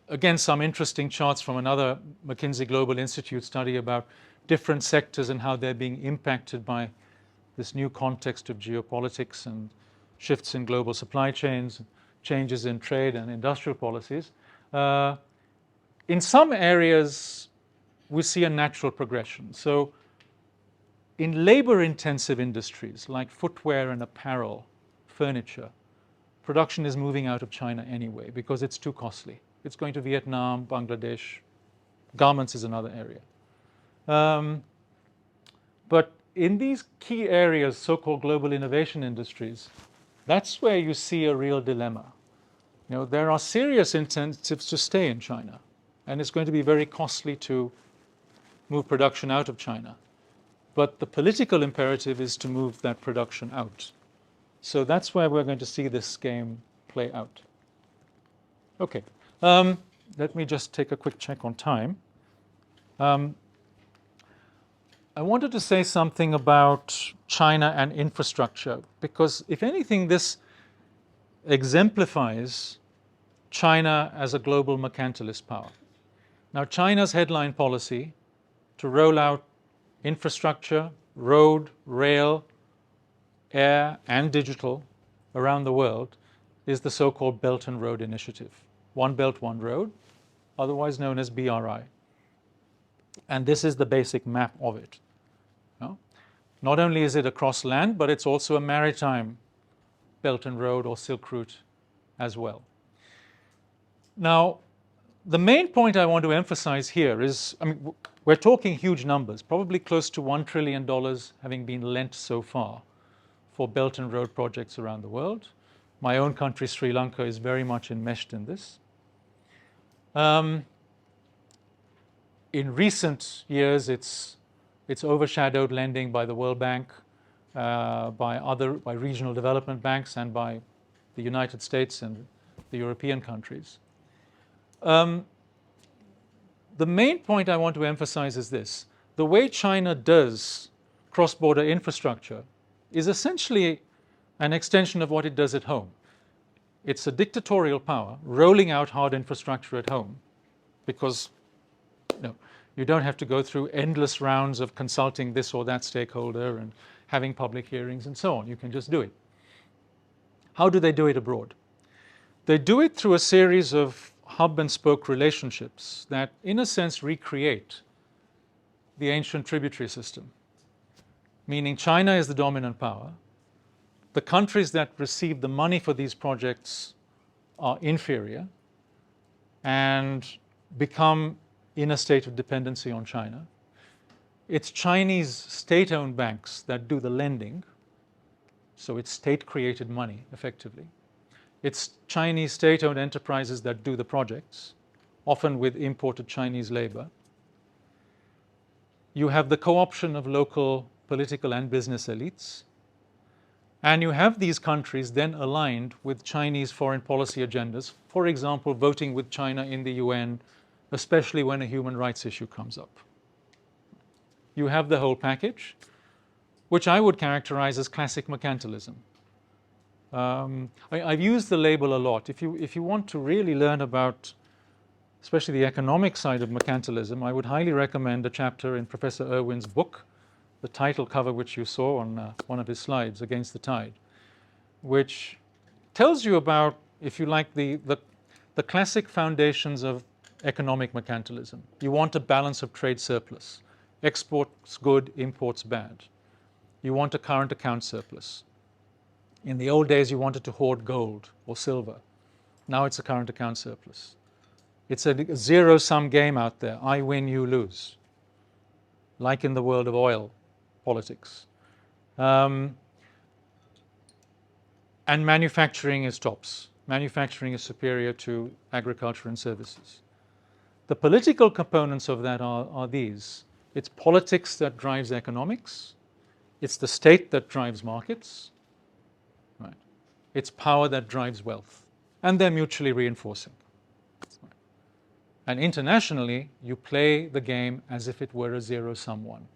again, some interesting charts from another McKinsey Global Institute study about different sectors and how they're being impacted by this new context of geopolitics and shifts in global supply chains, changes in trade and industrial policies. In some areas, we see a natural progression. So in labor-intensive industries like footwear and apparel, furniture, production is moving out of China anyway because it's too costly. It's going to Vietnam, Bangladesh. Garments is another area. But in these key areas, so-called global innovation industries, that's where you see a real dilemma. There are serious incentives to stay in China, and it's going to be very costly to move production out of China. But the political imperative is to move that production out. So that's where we're going to see this game play out. Okay, let me just take a quick check on time. I wanted to say something about China and infrastructure, because if anything, this exemplifies China as a global mercantilist power. Now, China's headline policy to roll out infrastructure, road, rail, air, and digital around the world is the so-called Belt and Road Initiative. One Belt, One Road, otherwise known as BRI. And this is the basic map of it. Not only is it across land, but it's also a maritime Belt and Road or Silk Route as well. Now, the main point I want to emphasize here is, we're talking huge numbers, probably close to $1 trillion having been lent so far for Belt and Road projects around the world. My own country, Sri Lanka, is very much enmeshed in this. In recent years, it's overshadowed lending by the World Bank, by regional development banks, and by the United States and the European countries. The main point I want to emphasize is this. The way China does cross-border infrastructure is essentially an extension of what it does at home. It's a dictatorial power rolling out hard infrastructure at home because you don't have to go through endless rounds of consulting this or that stakeholder and having public hearings and so on. You can just do it. How do they do it abroad? They do it through a series of hub and spoke relationships that, in a sense, recreate the ancient tributary system, meaning China is the dominant power. The countries that receive the money for these projects are inferior and become in a state of dependency on China. It's Chinese state-owned banks that do the lending, so it's state-created money, effectively. It's Chinese state-owned enterprises that do the projects, often with imported Chinese labor. You have the co-option of local political and business elites. And you have these countries then aligned with Chinese foreign policy agendas, for example, voting with China in the UN, especially when a human rights issue comes up. You have the whole package, which I would characterize as classic mercantilism. I've used the label a lot. If you want to really learn about, especially the economic side of mercantilism, I would highly recommend a chapter in Professor Irwin's book, the title cover which you saw on one of his slides, Against the Tide, which tells you about, if you like, the classic foundations of economic mercantilism. You want a balance of trade surplus. Exports good, imports bad. You want a current account surplus. In the old days, you wanted to hoard gold or silver. Now it's a current account surplus. It's a zero-sum game out there. I win, you lose. Like in the world of oil politics. And manufacturing is tops. Manufacturing is superior to agriculture and services. The political components of that are these. It's politics that drives economics. It's the state that drives markets. Right. It's power that drives wealth. And they're mutually reinforcing. Right. And internationally, you play the game as if it were a zero-sum one.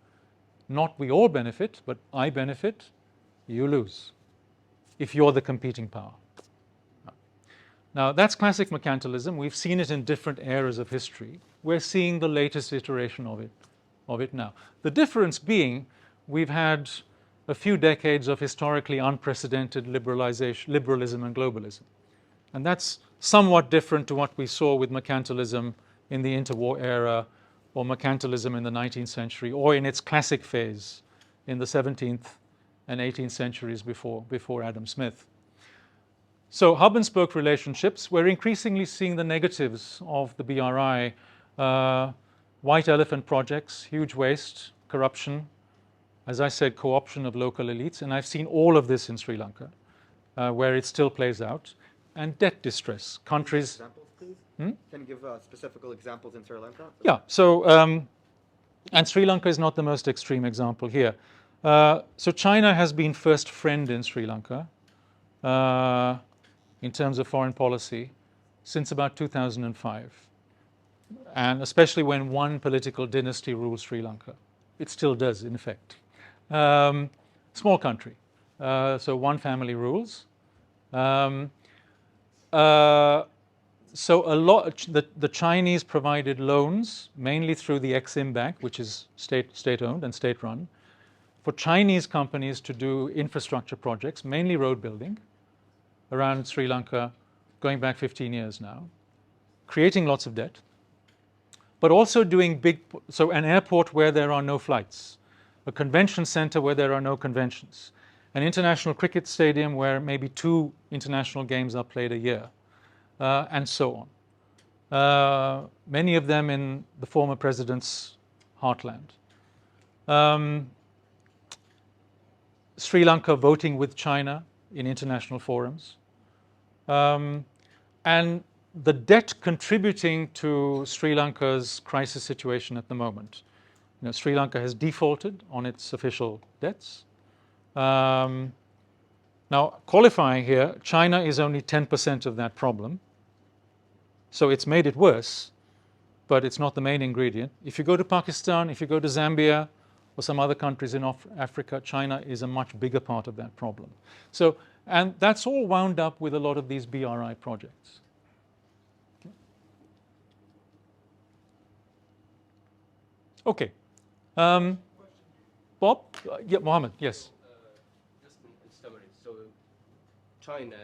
Not we all benefit, but I benefit, you lose, if you're the competing power. Now, that's classic mercantilism. We've seen it in different eras of history. We're seeing the latest iteration of it now. The difference being, we've had a few decades of historically unprecedented liberalism and globalism. And that's somewhat different to what we saw with mercantilism in the interwar era, or mercantilism in the 19th century, or in its classic phase in the 17th and 18th centuries before Adam Smith. So hub and spoke relationships, we're increasingly seeing the negatives of the BRI. White elephant projects, huge waste, corruption, as I said, co-option of local elites, and I've seen all of this in Sri Lanka, where it still plays out, and debt distress. Countries. Examples, please. Hmm? Can you give specific examples in Sri Lanka? Yeah, so, and Sri Lanka is not the most extreme example here. So China has been first friend in Sri Lanka in terms of foreign policy since about 2005. And especially when one political dynasty rules Sri Lanka. It still does, in effect. Small country, so one family rules. So a lot, the Chinese provided loans, mainly through the Exim Bank, which is state-owned and state-run, for Chinese companies to do infrastructure projects, mainly road building, around Sri Lanka, going back 15 years now, creating lots of debt, but also doing so an airport where there are no flights, a convention center where there are no conventions, an international cricket stadium where maybe 2 international games are played a year, and so on. Many of them in the former president's heartland. Sri Lanka voting with China in international forums. And the debt contributing to Sri Lanka's crisis situation at the moment. You know, Sri Lanka has defaulted on its official debts. Now, qualifying here, China is only 10% of that problem. So it's made it worse, but it's not the main ingredient. If you go to Pakistan, if you go to Zambia, or some other countries in Africa, China is a much bigger part of that problem. So, and that's all wound up with a lot of these BRI projects. Okay. Bob? Yeah, Mohammed, yes. Just in summary, so China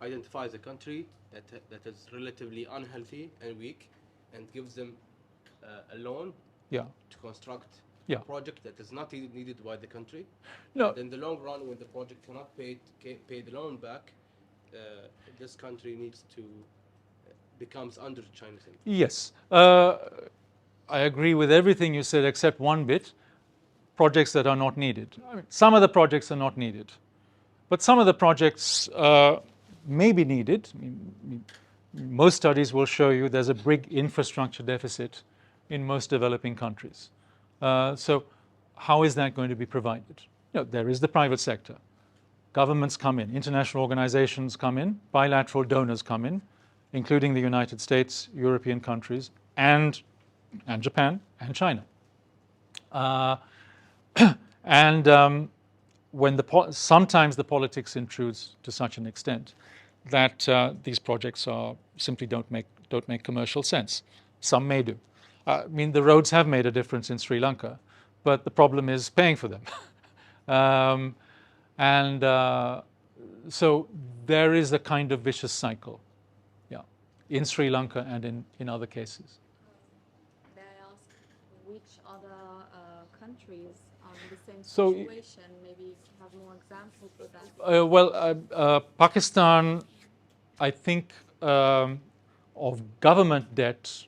identifies a country that is relatively unhealthy and weak, and gives them a loan Yeah. to construct Yeah. a project that is not needed by the country. No. And in the long run, when the project cannot pay the loan back, this country needs to becomes under China's influence. Yes. I agree with everything you said except one bit, projects that are not needed. I mean, some of the projects are not needed, but some of the projects may be needed. I mean, most studies will show you there's a big infrastructure deficit in most developing countries. So how is that going to be provided? You know, there is the private sector. Governments come in, international organizations come in, bilateral donors come in, including the United States, European countries, and Japan and China. And when sometimes the politics intrudes to such an extent that these projects simply don't make commercial sense. Some may do. I mean, the roads have made a difference in Sri Lanka, but the problem is paying for them. So there is a kind of vicious cycle, yeah, in Sri Lanka and in other cases. May I ask which other countries are in the same So, situation? Maybe you have more examples of that. Pakistan, I think, of government debt,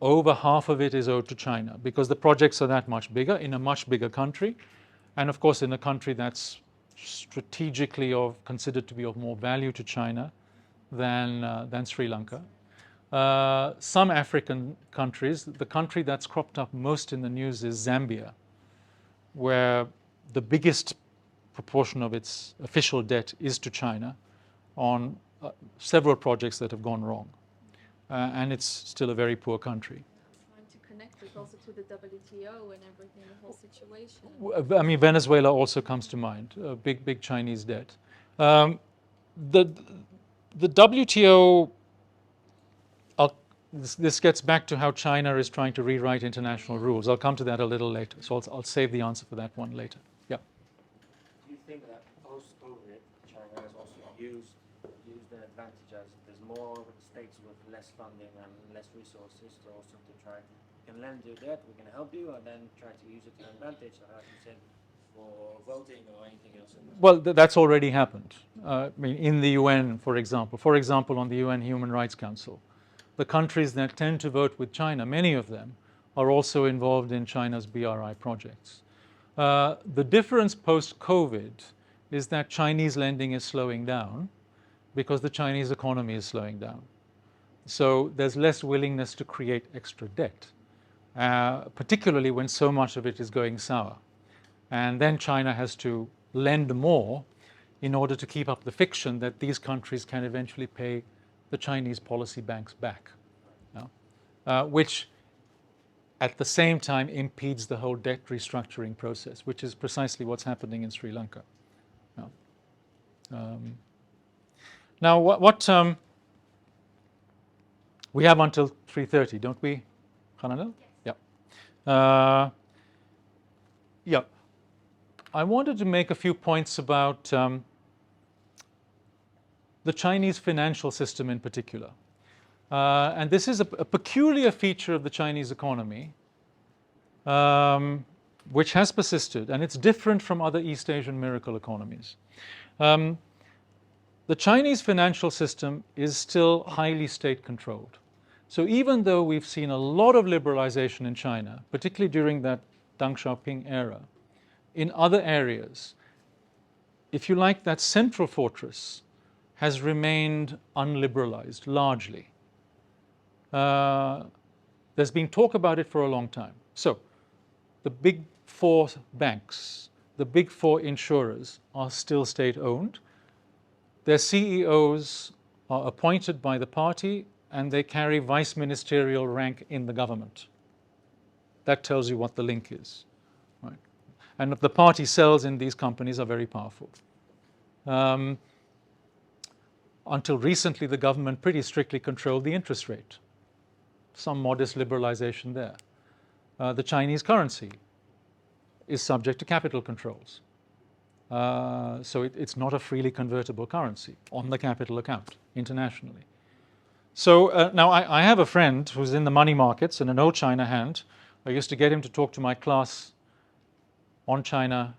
over half of it is owed to China because the projects are that much bigger in a much bigger country, and of course in a country that's strategically considered to be of more value to China than Sri Lanka. Some African countries, the country that's cropped up most in the news is Zambia, where the biggest proportion of its official debt is to China on several projects that have gone wrong. And it's still a very poor country. I'm trying to connect it also to the WTO and everything, the whole situation. I mean, Venezuela also comes to mind, big Chinese debt. The WTO, this gets back to how China is trying to rewrite international rules. I'll come to that a little later, so I'll save the answer for that one later. Yeah. Do you think that post-COVID, China has also used an advantage as there's more states with less funding and less resources to also to try, you can lend your debt, we can help you, and then try to use it to advantage. So as you said, for voting or anything else? Well, that's already happened. I mean, in the UN, for example, on the UN Human Rights Council, the countries that tend to vote with China, many of them, are also involved in China's BRI projects. The difference post-COVID is that Chinese lending is slowing down because the Chinese economy is slowing down. So there's less willingness to create extra debt, particularly when so much of it is going sour. And then China has to lend more in order to keep up the fiction that these countries can eventually pay the Chinese policy banks back, which at the same time impedes the whole debt restructuring process, which is precisely what's happening in Sri Lanka. Now, we have until 3:30, don't we, Hananel? Yes. Yeah. Yeah. I wanted to make a few points about the Chinese financial system in particular. And this is a peculiar feature of the Chinese economy, which has persisted, and it's different from other East Asian miracle economies. The Chinese financial system is still highly state-controlled. So even though we've seen a lot of liberalization in China, particularly during that Deng Xiaoping era, in other areas, if you like, that central fortress has remained unliberalized, largely. There's been talk about it for a long time. So the big four banks, the big four insurers are still state-owned. Their CEOs are appointed by the party, and they carry vice ministerial rank in the government. That tells you what the link is, right? And the party cells in these companies are very powerful. Until recently, the government pretty strictly controlled the interest rate. Some modest liberalization there. The Chinese currency is subject to capital controls. So it's not a freely convertible currency on the capital account internationally. So now I have a friend who's in the money markets and an old China hand. I used to get him to talk to my class on China.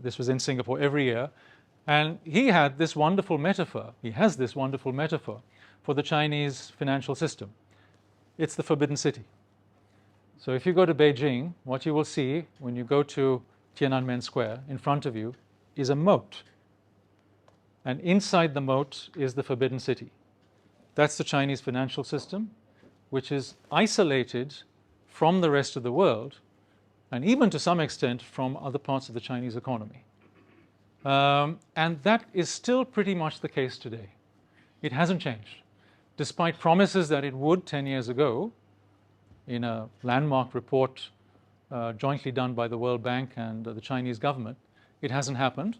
This was in Singapore every year. And he had this wonderful metaphor. He has this wonderful metaphor for the Chinese financial system. It's the Forbidden City. So if you go to Beijing, what you will see when you go to Tiananmen Square, in front of you is a moat. And inside the moat is the Forbidden City. That's the Chinese financial system, which is isolated from the rest of the world, and even to some extent from other parts of the Chinese economy. And that is still pretty much the case today. It hasn't changed. Despite promises that it would 10 years ago, in a landmark report jointly done by the World Bank and the Chinese government, it hasn't happened.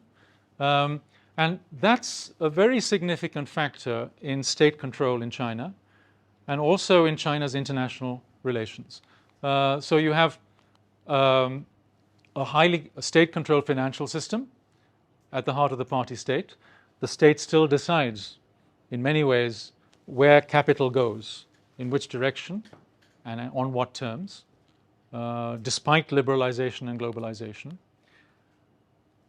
And that's a very significant factor in state control in China and also in China's international relations. So you have a highly state-controlled financial system at the heart of the party state. The state still decides, in many ways, where capital goes, in which direction, and on what terms, despite liberalization and globalization.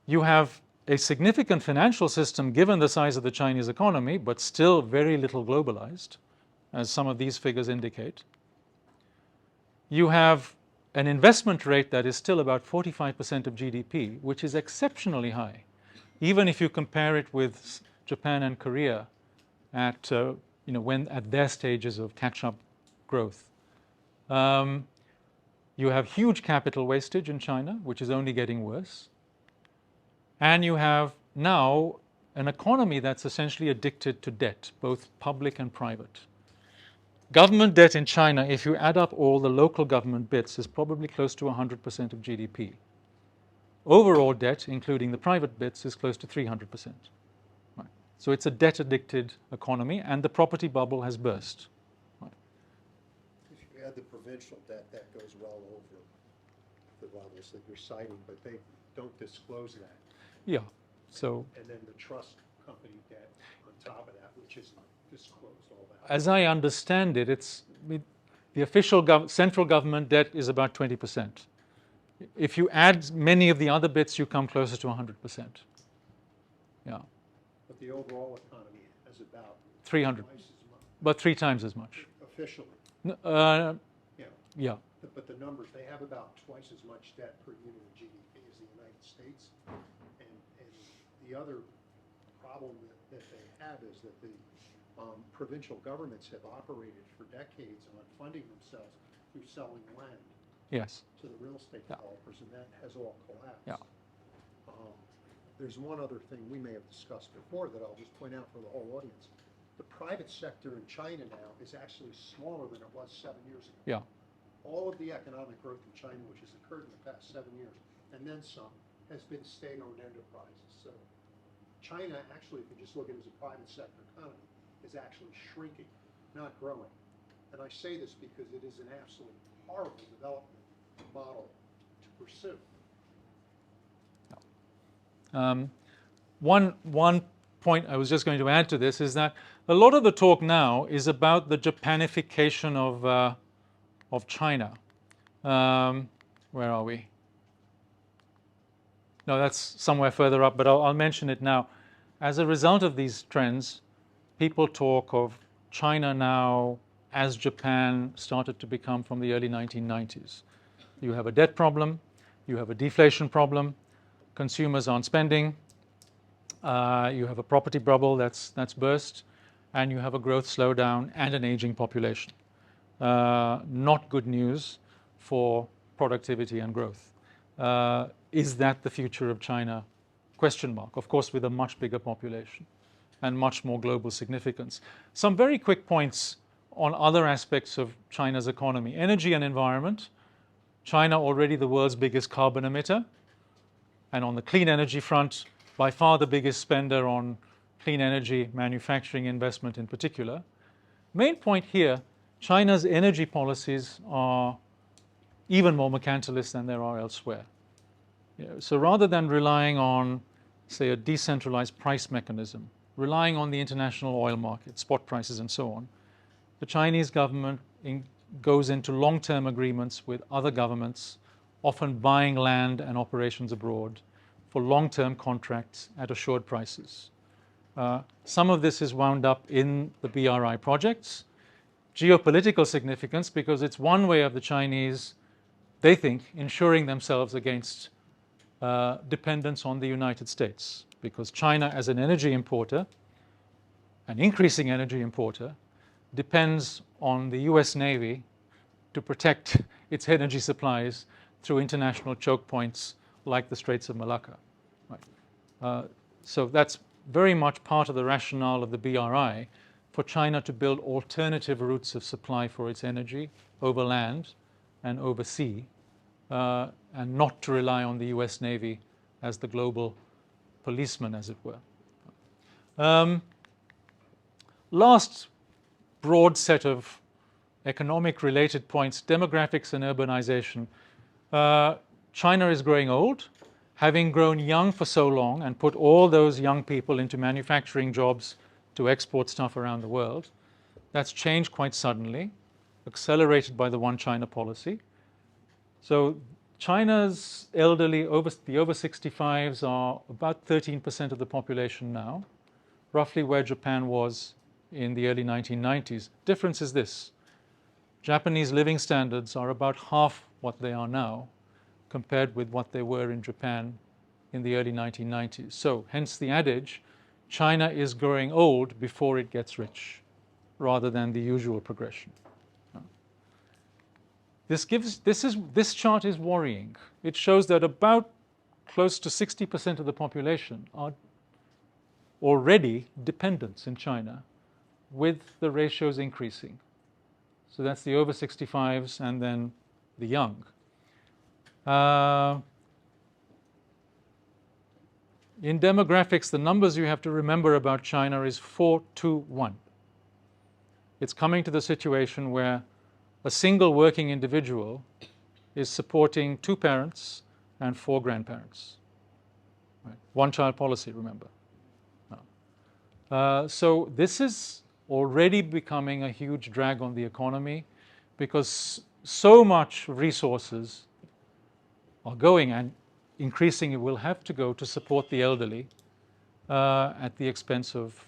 You have a significant financial system given the size of the Chinese economy, but still very little globalized, as some of these figures indicate. You have an investment rate that is still about 45% of GDP, which is exceptionally high, even if you compare it with Japan and Korea at when at their stages of catch-up growth. You have huge capital wastage in China, which is only getting worse. And you have now an economy that's essentially addicted to debt, both public and private. Government debt in China, if you add up all the local government bits, is probably close to 100% of GDP. Overall debt, including the private bits, is close to 300%. Right. So it's a debt-addicted economy, and the property bubble has burst. Right. If you add the provincial debt, that goes well over the levels that you're citing, but they don't disclose that. Yeah. So And then the trust company debt on top of that, which isn't disclosed all that. as I understand it, the official central government debt is about 20%. If you add many of the other bits, you come closer to 100%. Yeah, But the overall economy is about 300, twice as much but 3 times as much. officially. Uh, Yeah. yeah, But the numbers, they have about twice as much debt per unit of GDP as the United States. And the other problem that they have is that the provincial governments have operated for decades on funding themselves through selling land yes, to the real estate Yeah. developers, and that has all collapsed. Yeah. There's one other thing we may have discussed before that I'll just point out for the whole audience. The private sector in China now is actually smaller than it was 7 years ago. yeah, All of the economic growth in China, which has occurred in the past 7 years, and then some, has been state-owned enterprises. So China, actually, if you just look at it as a private sector economy, is actually shrinking, not growing. And I say this because it is an absolutely horrible development model to pursue. One point I was just going to add to this is that a lot of the talk now is about the Japanification of China. Where are we? No, that's somewhere further up, but I'll mention it now. As a result of these trends, people talk of China now as Japan started to become from the early 1990s. You have a debt problem, you have a deflation problem, consumers aren't spending, you have a property bubble that's burst, and you have a growth slowdown and an aging population. Not good news for productivity and growth. Is that the future of China? Question mark. Of course, with a much bigger population and much more global significance. Some very quick points on other aspects of China's economy. Energy and environment. China already the world's biggest carbon emitter. And on the clean energy front, by far the biggest spender on clean energy manufacturing investment in particular. Main point here, China's energy policies are even more mercantilist than there are elsewhere. So rather than relying on, say, a decentralized price mechanism, relying on the international oil market, spot prices and so on, the Chinese government goes into long-term agreements with other governments, often buying land and operations abroad for long-term contracts at assured prices. Some of this is wound up in the BRI projects. Geopolitical significance because it's one way of the Chinese, they think, ensuring themselves against dependence on the United States. Because China, as an energy importer, an increasing energy importer, depends on the US Navy to protect its energy supplies through international choke points like the Straits of Malacca. Right. So that's very much part of the rationale of the BRI for China to build alternative routes of supply for its energy over land and over sea, and not to rely on the US Navy as the global policeman, as it were. Last broad set of economic related points, demographics and urbanization. China is growing old, having grown young for so long and put all those young people into manufacturing jobs to export stuff around the world. That's changed quite suddenly, accelerated by the One China policy. So China's elderly, the over 65s are about 13% of the population now, roughly where Japan was in the early 1990s. Difference is this: Japanese living standards are about half what they are now compared with what they were in Japan in the early 1990s. So hence the adage, China is growing old before it gets rich, rather than the usual progression. This chart is worrying. It shows that about close to 60% of the population are already dependents in China, with the ratios increasing. So that's the over 65s and then the young. In demographics, the numbers you have to remember about China is 4-to-1. It's coming to the situation where a single working individual is supporting 2 parents and 4 grandparents. Right. One child policy, remember. No. So this is already becoming a huge drag on the economy because so much resources are going, and increasingly will have to go, to support the elderly at the expense of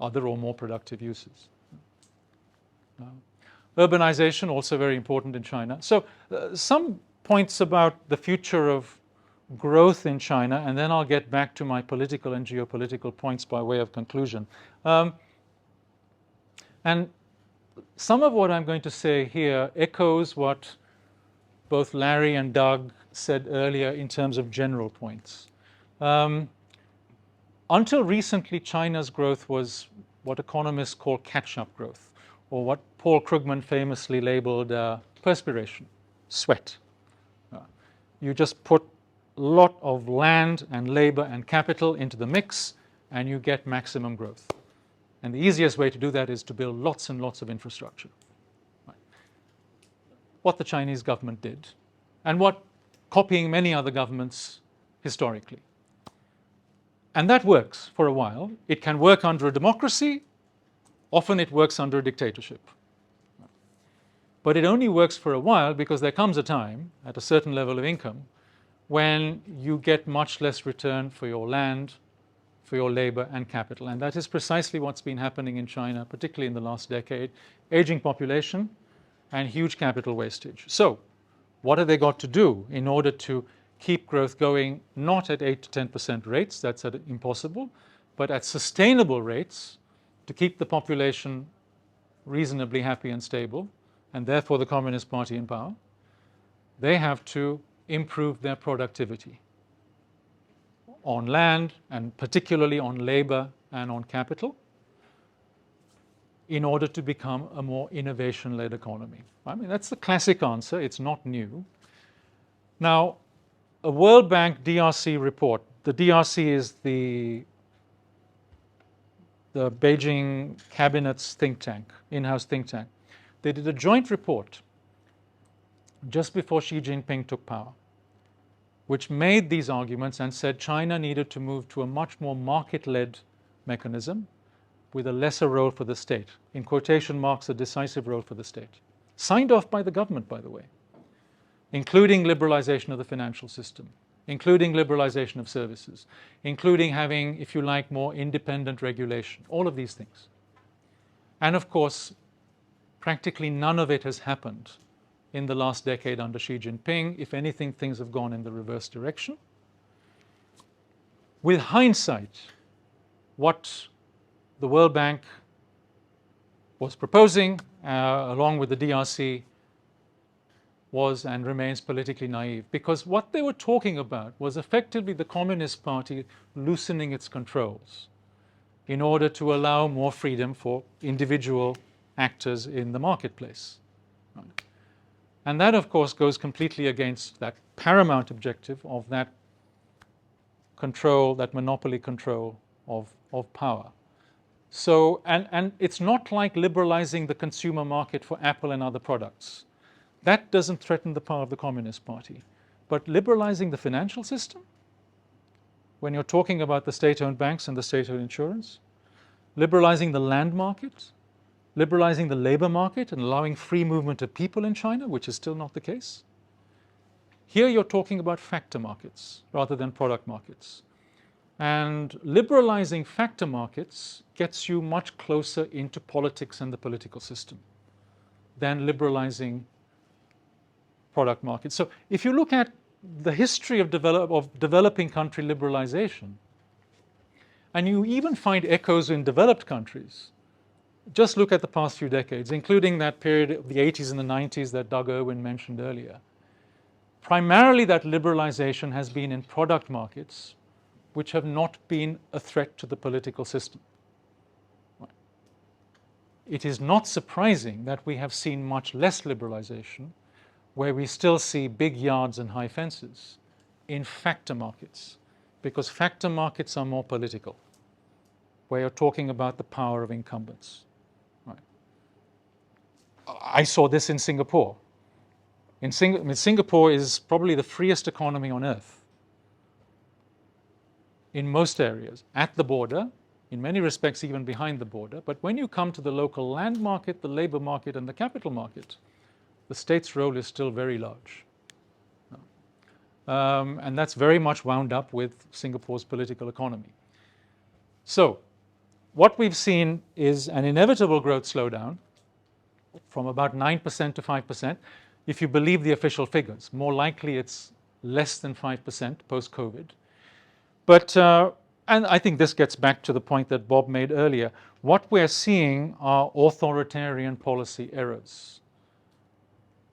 other or more productive uses. Urbanization, also very important in China. So some points about the future of growth in China, and then I'll get back to my political and geopolitical points by way of conclusion. And some of what I'm going to say here echoes what both Larry and Doug said earlier in terms of general points. Until recently, China's growth was what economists call catch-up growth, or what Paul Krugman famously labeled perspiration, sweat. You just put a lot of land and labor and capital into the mix, and you get maximum growth. And the easiest way to do that is to build lots and lots of infrastructure. Right. What the Chinese government did, and what copying many other governments historically. And that works for a while. It can work under a democracy. Often it works under a dictatorship. But it only works for a while because there comes a time, at a certain level of income, when you get much less return for your land, for your labor and capital. And that is precisely what's been happening in China, particularly in the last decade. Aging population and huge capital wastage. So what have they got to do in order to keep growth going, not at 8 to 10% rates, that's impossible, but at sustainable rates to keep the population reasonably happy and stable, and therefore the Communist Party in power? They have to improve their productivity on land, and particularly on labor and on capital, in order to become a more innovation-led economy. I mean, that's the classic answer. It's not new. Now, a World Bank DRC report, the DRC is the Beijing cabinet's think tank, in-house think tank. They did a joint report just before Xi Jinping took power, which made these arguments and said China needed to move to a much more market-led mechanism with a lesser role for the state. In quotation marks, a decisive role for the state. Signed off by the government, by the way, including liberalization of the financial system, including liberalization of services, including having, if you like, more independent regulation, all of these things. And of course, practically none of it has happened in the last decade under Xi Jinping. If anything, things have gone in the reverse direction. With hindsight, what the World Bank was proposing, along with the DRC, was and remains politically naive, because what they were talking about was effectively the Communist Party loosening its controls in order to allow more freedom for individual actors in the marketplace. Right. And that, of course, goes completely against that paramount objective of that control, that monopoly control of power. So, and it's not like liberalizing the consumer market for Apple and other products. That doesn't threaten the power of the Communist Party. But liberalizing the financial system, when you're talking about the state-owned banks and the state-owned insurance, liberalizing the land market, liberalizing the labor market and allowing free movement of people in China, which is still not the case. Here you're talking about factor markets rather than product markets. And liberalizing factor markets gets you much closer into politics and the political system than liberalizing product markets. So if you look at the history of developing country liberalization, and you even find echoes in developed countries, just look at the past few decades, including that period of the 80s and the 90s that Doug Irwin mentioned earlier. Primarily that liberalization has been in product markets which have not been a threat to the political system. Right. It is not surprising that we have seen much less liberalization, where we still see big yards and high fences, in factor markets, because factor markets are more political, where you're talking about the power of incumbents. Right. I saw this in Singapore. Singapore is probably the freest economy on earth in most areas, at the border, in many respects even behind the border. But when you come to the local land market, the labor market, and the capital market, the state's role is still very large. And that's very much wound up with Singapore's political economy. So what we've seen is an inevitable growth slowdown from about 9% to 5%, if you believe the official figures. More likely it's less than 5% post-COVID. But, and I think this gets back to the point that Bob made earlier, what we're seeing are authoritarian policy errors,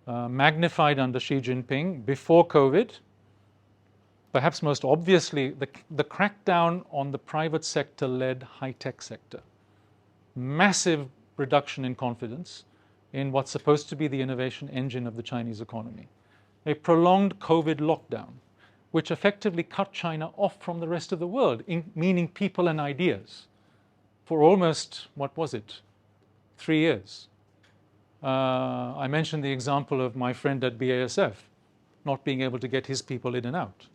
magnified under Xi Jinping before COVID. Perhaps most obviously, the crackdown on the private sector-led high-tech sector. Massive reduction in confidence in what's supposed to be the innovation engine of the Chinese economy. A prolonged COVID lockdown, which effectively cut China off from the rest of the world, meaning people and ideas, for almost, what was it, 3 years. I mentioned the example of my friend at BASF not being able to get his people in and out.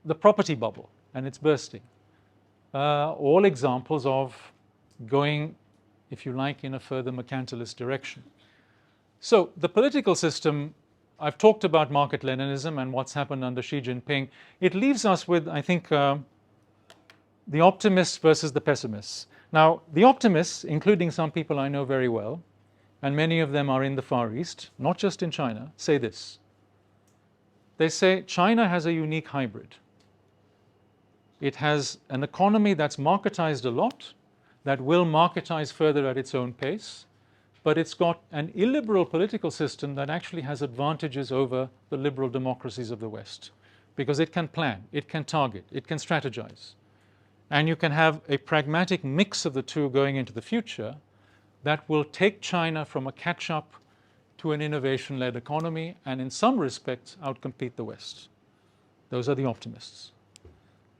The property bubble and its bursting. All examples of going, if you like, in a further mercantilist direction. So the political system, I've talked about market Leninism and what's happened under Xi Jinping. It leaves us with, I think, the optimists versus the pessimists. Now, the optimists, including some people I know very well, and many of them are in the Far East, not just in China, say this. They say China has a unique hybrid. It has an economy that's marketized a lot, that will marketize further at its own pace, but it's got an illiberal political system that actually has advantages over the liberal democracies of the West, because it can plan, it can target, it can strategize. And you can have a pragmatic mix of the two going into the future that will take China from a catch-up to an innovation-led economy and in some respects outcompete the West. Those are the optimists.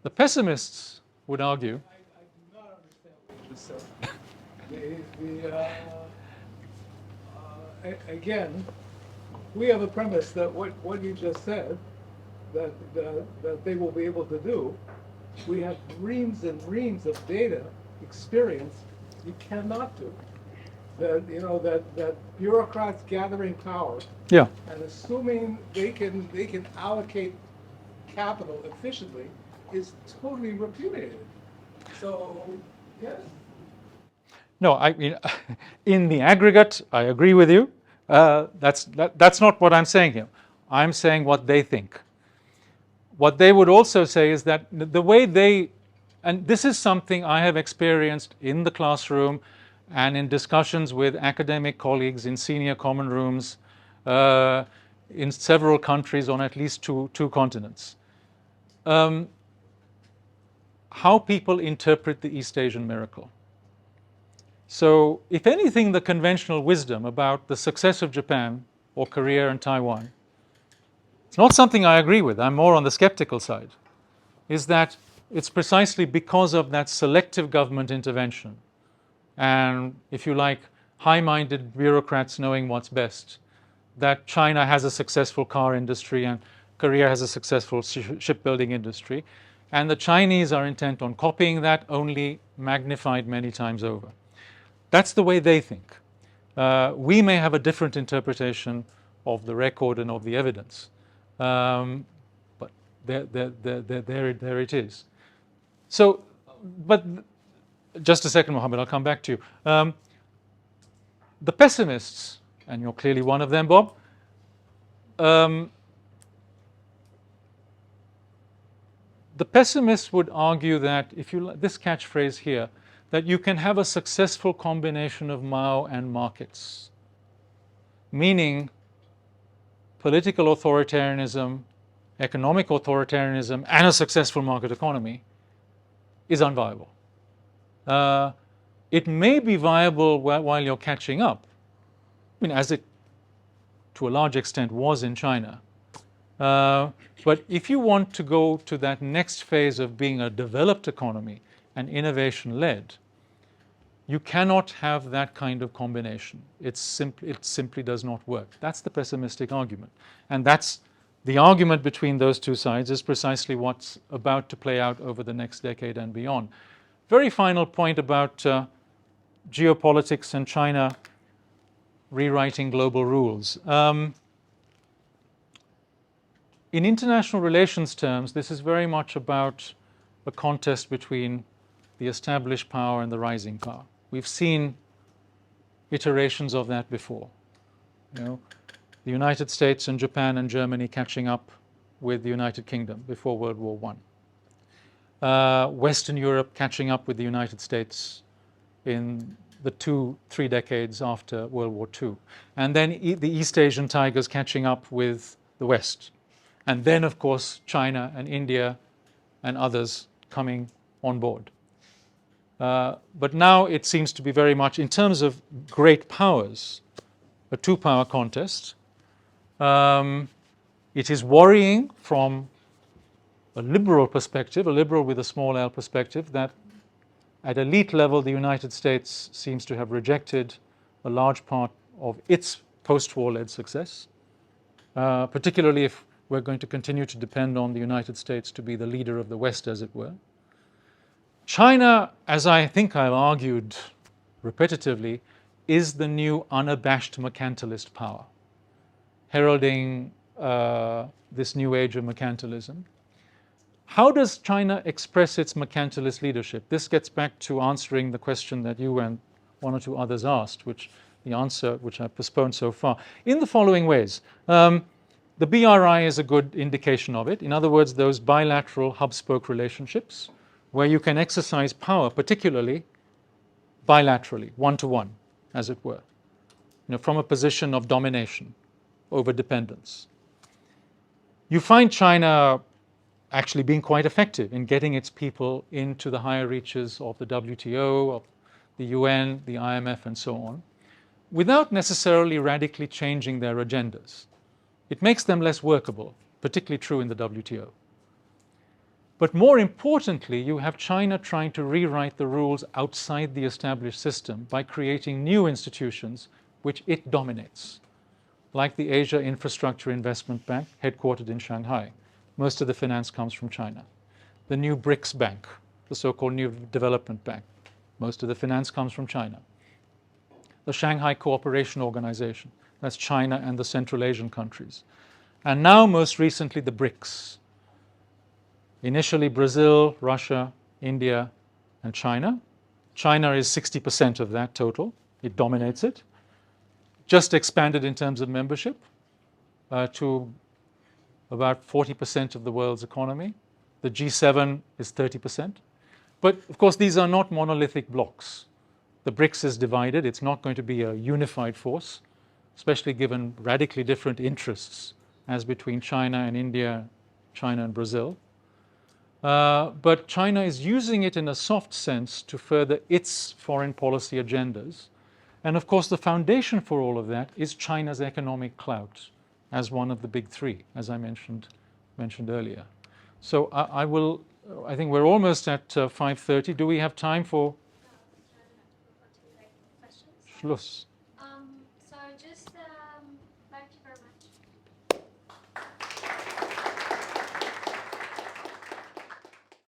The pessimists would argue. I do not understand what you said. Again, we have a premise that what you just said, that they will be able to do. We have reams and reams of data, experience you cannot do. That bureaucrats gathering power, Yeah. and assuming they can allocate capital efficiently is totally repudiated. So, yes. No, I mean, in the aggregate, I agree with you. That's not what I'm saying here. I'm saying what they think. What they would also say is that the way they, and this is something I have experienced in the classroom and in discussions with academic colleagues in senior common rooms in several countries on at least two continents. How people interpret the East Asian miracle. So, if anything, the conventional wisdom about the success of Japan or Korea and Taiwan, it's not something I agree with, I'm more on the skeptical side, is that it's precisely because of that selective government intervention and, if you like, high-minded bureaucrats knowing what's best, that China has a successful car industry and Korea has a successful shipbuilding industry, and the Chinese are intent on copying that, only magnified many times over. That's the way they think. We may have a different interpretation of the record and of the evidence, but there it is. So, but just a second, Mohammed, I'll come back to you. The pessimists, and you're clearly one of them, Bob, the pessimists would argue that, if you this catchphrase here, that you can have a successful combination of Mao and markets, meaning political authoritarianism, economic authoritarianism, and a successful market economy is unviable. It may be viable while you're catching up, I mean, as it to a large extent was in China. But if you want to go to that next phase of being a developed economy and innovation-led, you cannot have that kind of combination. It simply does not work. That's the pessimistic argument. And that's the argument between those two sides is precisely what's about to play out over the next decade and beyond. Very final point about geopolitics and China. rewriting global rules. In international relations terms, this is very much about a contest between the established power and the rising power. We've seen iterations of that before. You know, the United States and Japan and Germany catching up with the United Kingdom before World War I. Western Europe catching up with the United States in the 2-3 decades after World War II. And then the East Asian tigers catching up with the West. And then, of course, China and India and others coming on board. But now it seems to be very much, in terms of great powers, a two-power contest. It is worrying from a liberal perspective, a liberal with a small l perspective, that at elite level the United States seems to have rejected a large part of its post-war-led success, particularly if we're going to continue to depend on the United States to be the leader of the West, as it were. China, as I think I've argued repetitively, is the new unabashed mercantilist power, heralding this new age of mercantilism. How does China express its mercantilist leadership? This gets back to answering the question that you and one or two others asked, which the answer which I've postponed so far, in the following ways. The BRI is a good indication of it. In other words, those bilateral hub-spoke relationships where you can exercise power, particularly bilaterally, one-to-one, as it were, from a position of domination over dependence. You find China actually being quite effective in getting its people into the higher reaches of the WTO, of the UN, the IMF, and so on, without necessarily radically changing their agendas. It makes them less workable, particularly true in the WTO. But more importantly, you have China trying to rewrite the rules outside the established system by creating new institutions which it dominates, like the Asia Infrastructure Investment Bank, headquartered in Shanghai. Most of the finance comes from China. The new BRICS Bank, the so-called New Development Bank, most of the finance comes from China. The Shanghai Cooperation Organization, that's China and the Central Asian countries. And now, most recently, the BRICS. Initially Brazil, Russia, India, and China. China is 60% of that total. It dominates it. Just expanded in terms of membership to about 40% of the world's economy. The G7 is 30%. But of course, these are not monolithic blocks. The BRICS is divided. It's not going to be a unified force, especially given radically different interests as between China and India, China and Brazil. But China is using it in a soft sense to further its foreign policy agendas. And of course, the foundation for all of that is China's economic clout as one of the big three, as I mentioned earlier. So I think we're almost at 5:30. Do we have time for Schluss?